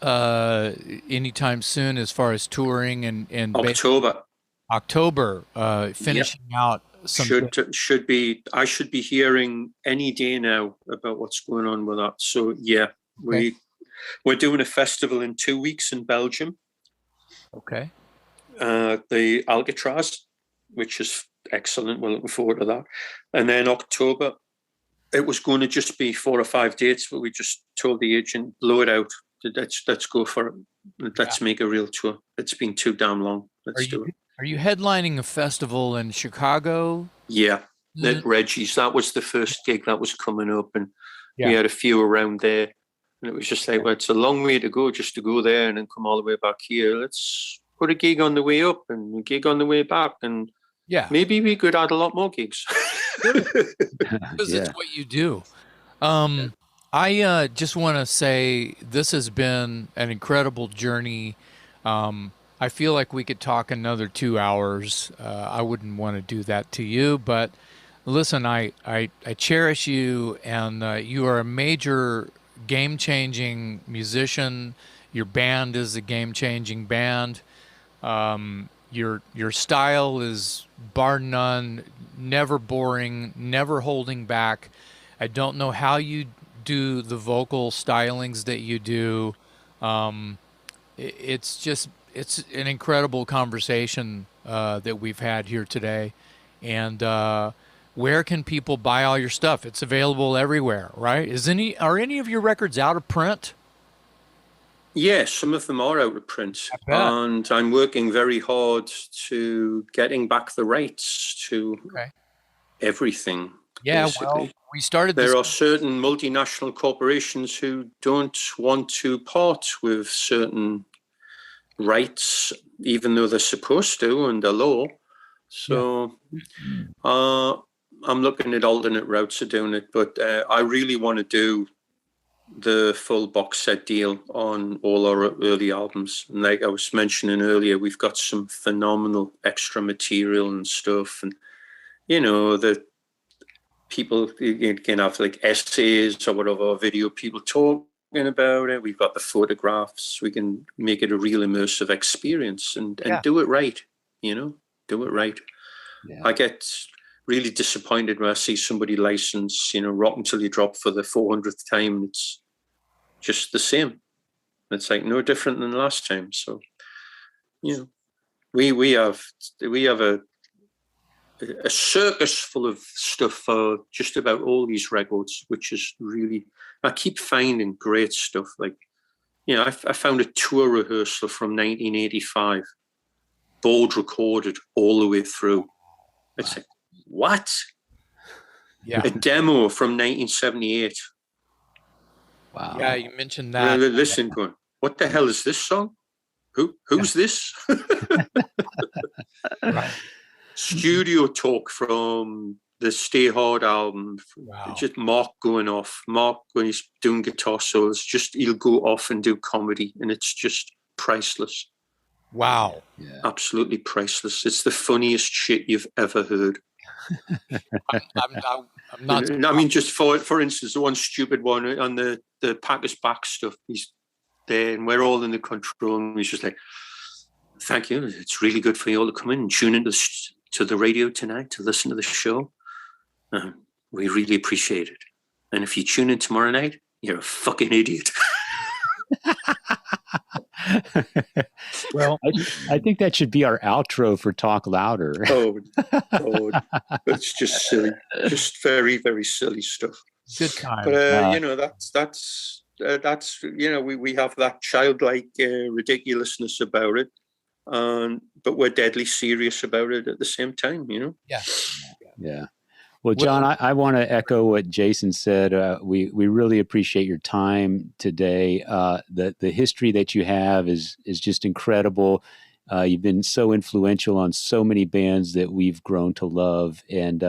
anytime soon as far as touring and October, finishing out some... Should be. I should be hearing any day now about what's going on with that. So yeah, okay. We're doing a festival in 2 weeks in Belgium. Okay. The Alcatraz, which is excellent. We're looking forward to that. And then October, it was going to just be 4 or 5 dates, but we just told the agent, blow it out. Let's go for it. Let's make a real tour. It's been too damn long. Let's do it. Are you headlining a festival in Chicago? Yeah, at Reggie's. That was the first gig that was coming up, and we had a few around there. And it was just like, well, it's a long way to go just to go there and then come all the way back here. Let's put a gig on the way up and a gig on the way back, and maybe we could add a lot more gigs. Because it's what you do. I just want to say this has been an incredible journey. I feel like we could talk another 2 hours. I wouldn't want to do that to you, but listen, I cherish you, and you are a major game-changing musician. Your band is a game-changing band. Your style is bar none, never boring, never holding back. I don't know how you do the vocal stylings that you do. It's an incredible conversation that we've had here today. And where can people buy all your stuff? It's available everywhere, right? Are any of your records out of print? Yes, some of them are out of print, and I'm working very hard to getting back the rights to everything. Yeah, basically. well, we started. There are certain multinational corporations who don't want to part with certain rights, even though they're supposed to under law. So I'm looking at alternate routes of doing it, but I really want to do the full box set deal on all our early albums. And like I was mentioning earlier, we've got some phenomenal extra material and stuff, and you know, the people can have like essays or whatever, video people talking about it. We've got the photographs. We can make it a real immersive experience and do it right, you know, do it right. Yeah. I get really disappointed when I see somebody license, you know, Rock Until You Drop for the 400th time. It's just the same. It's like no different than last time. So, you know, we have a circus full of stuff for just about all these records, which is really, I keep finding great stuff. Like, you know, I found a tour rehearsal from 1985, board recorded all the way through. It's like, what? Yeah. A demo from 1978. Wow. Yeah, you mentioned that. Listen, going, what the hell is this song? Who's this? Right. Studio talk from the Stay Hard album. Wow. Just Mark going off. Mark, when he's doing guitar solos, just he'll go off and do comedy, and it's just priceless. Wow. Yeah. Absolutely priceless. It's the funniest shit you've ever heard. I'm not. I mean, just for instance, the one stupid one on the Packers back stuff. He's there, and we're all in the control room. He's just like, "Thank you. It's really good for you all to come in and tune into to the radio tonight to listen to the show. We really appreciate it. And if you tune in tomorrow night, you're a fucking idiot." Well, I think that should be our outro for Talk Louder. Oh, it's just silly, just very, very silly stuff. Good time. But you know, that's you know, we have that childlike ridiculousness about it, but we're deadly serious about it at the same time. You know. Yeah. Well, John, I want to echo what Jason said. We really appreciate your time today. The history that you have is just incredible. You've been so influential on so many bands that we've grown to love, and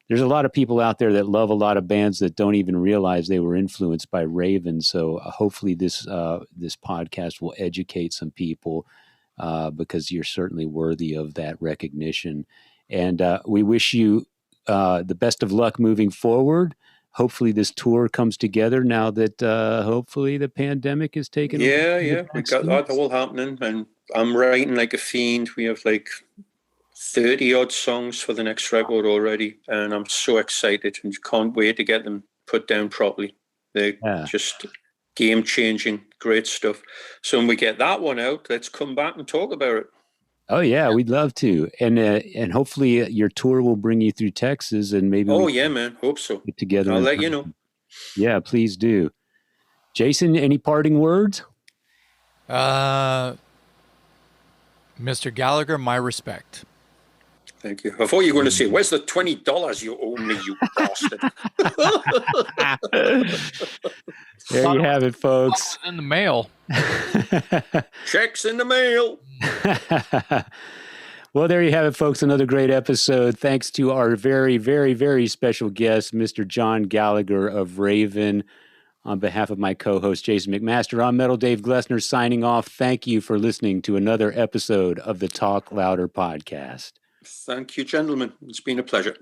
there's a lot of people out there that love a lot of bands that don't even realize they were influenced by Raven. So hopefully this podcast will educate some people because you're certainly worthy of that recognition. And we wish you the best of luck moving forward. Hopefully this tour comes together now that hopefully the pandemic is taken. Yeah. We got that all happening, and I'm writing like a fiend. We have like 30 odd songs for the next record already, and I'm so excited and can't wait to get them put down properly. They're just game-changing, great stuff. So when we get that one out, let's come back and talk about it. Oh yeah, we'd love to, and hopefully your tour will bring you through Texas, and maybe. Oh yeah, man, hope so. Get together. I'll let you know. Yeah, please do. Jason, any parting words? Mr. Gallagher, my respect. Thank you. I thought you were going to say, "Where's the $20 you owe me, you bastard?" There you have it, folks. In the mail. Checks in the mail. Well, there you have it, folks. Another great episode. Thanks to our very, very, very special guest, Mr. John Gallagher of Raven. On behalf of my co-host, Jason McMaster, I'm Metal Dave Glessner signing off. Thank you for listening to another episode of the Talk Louder podcast. Thank you, gentlemen. It's been a pleasure.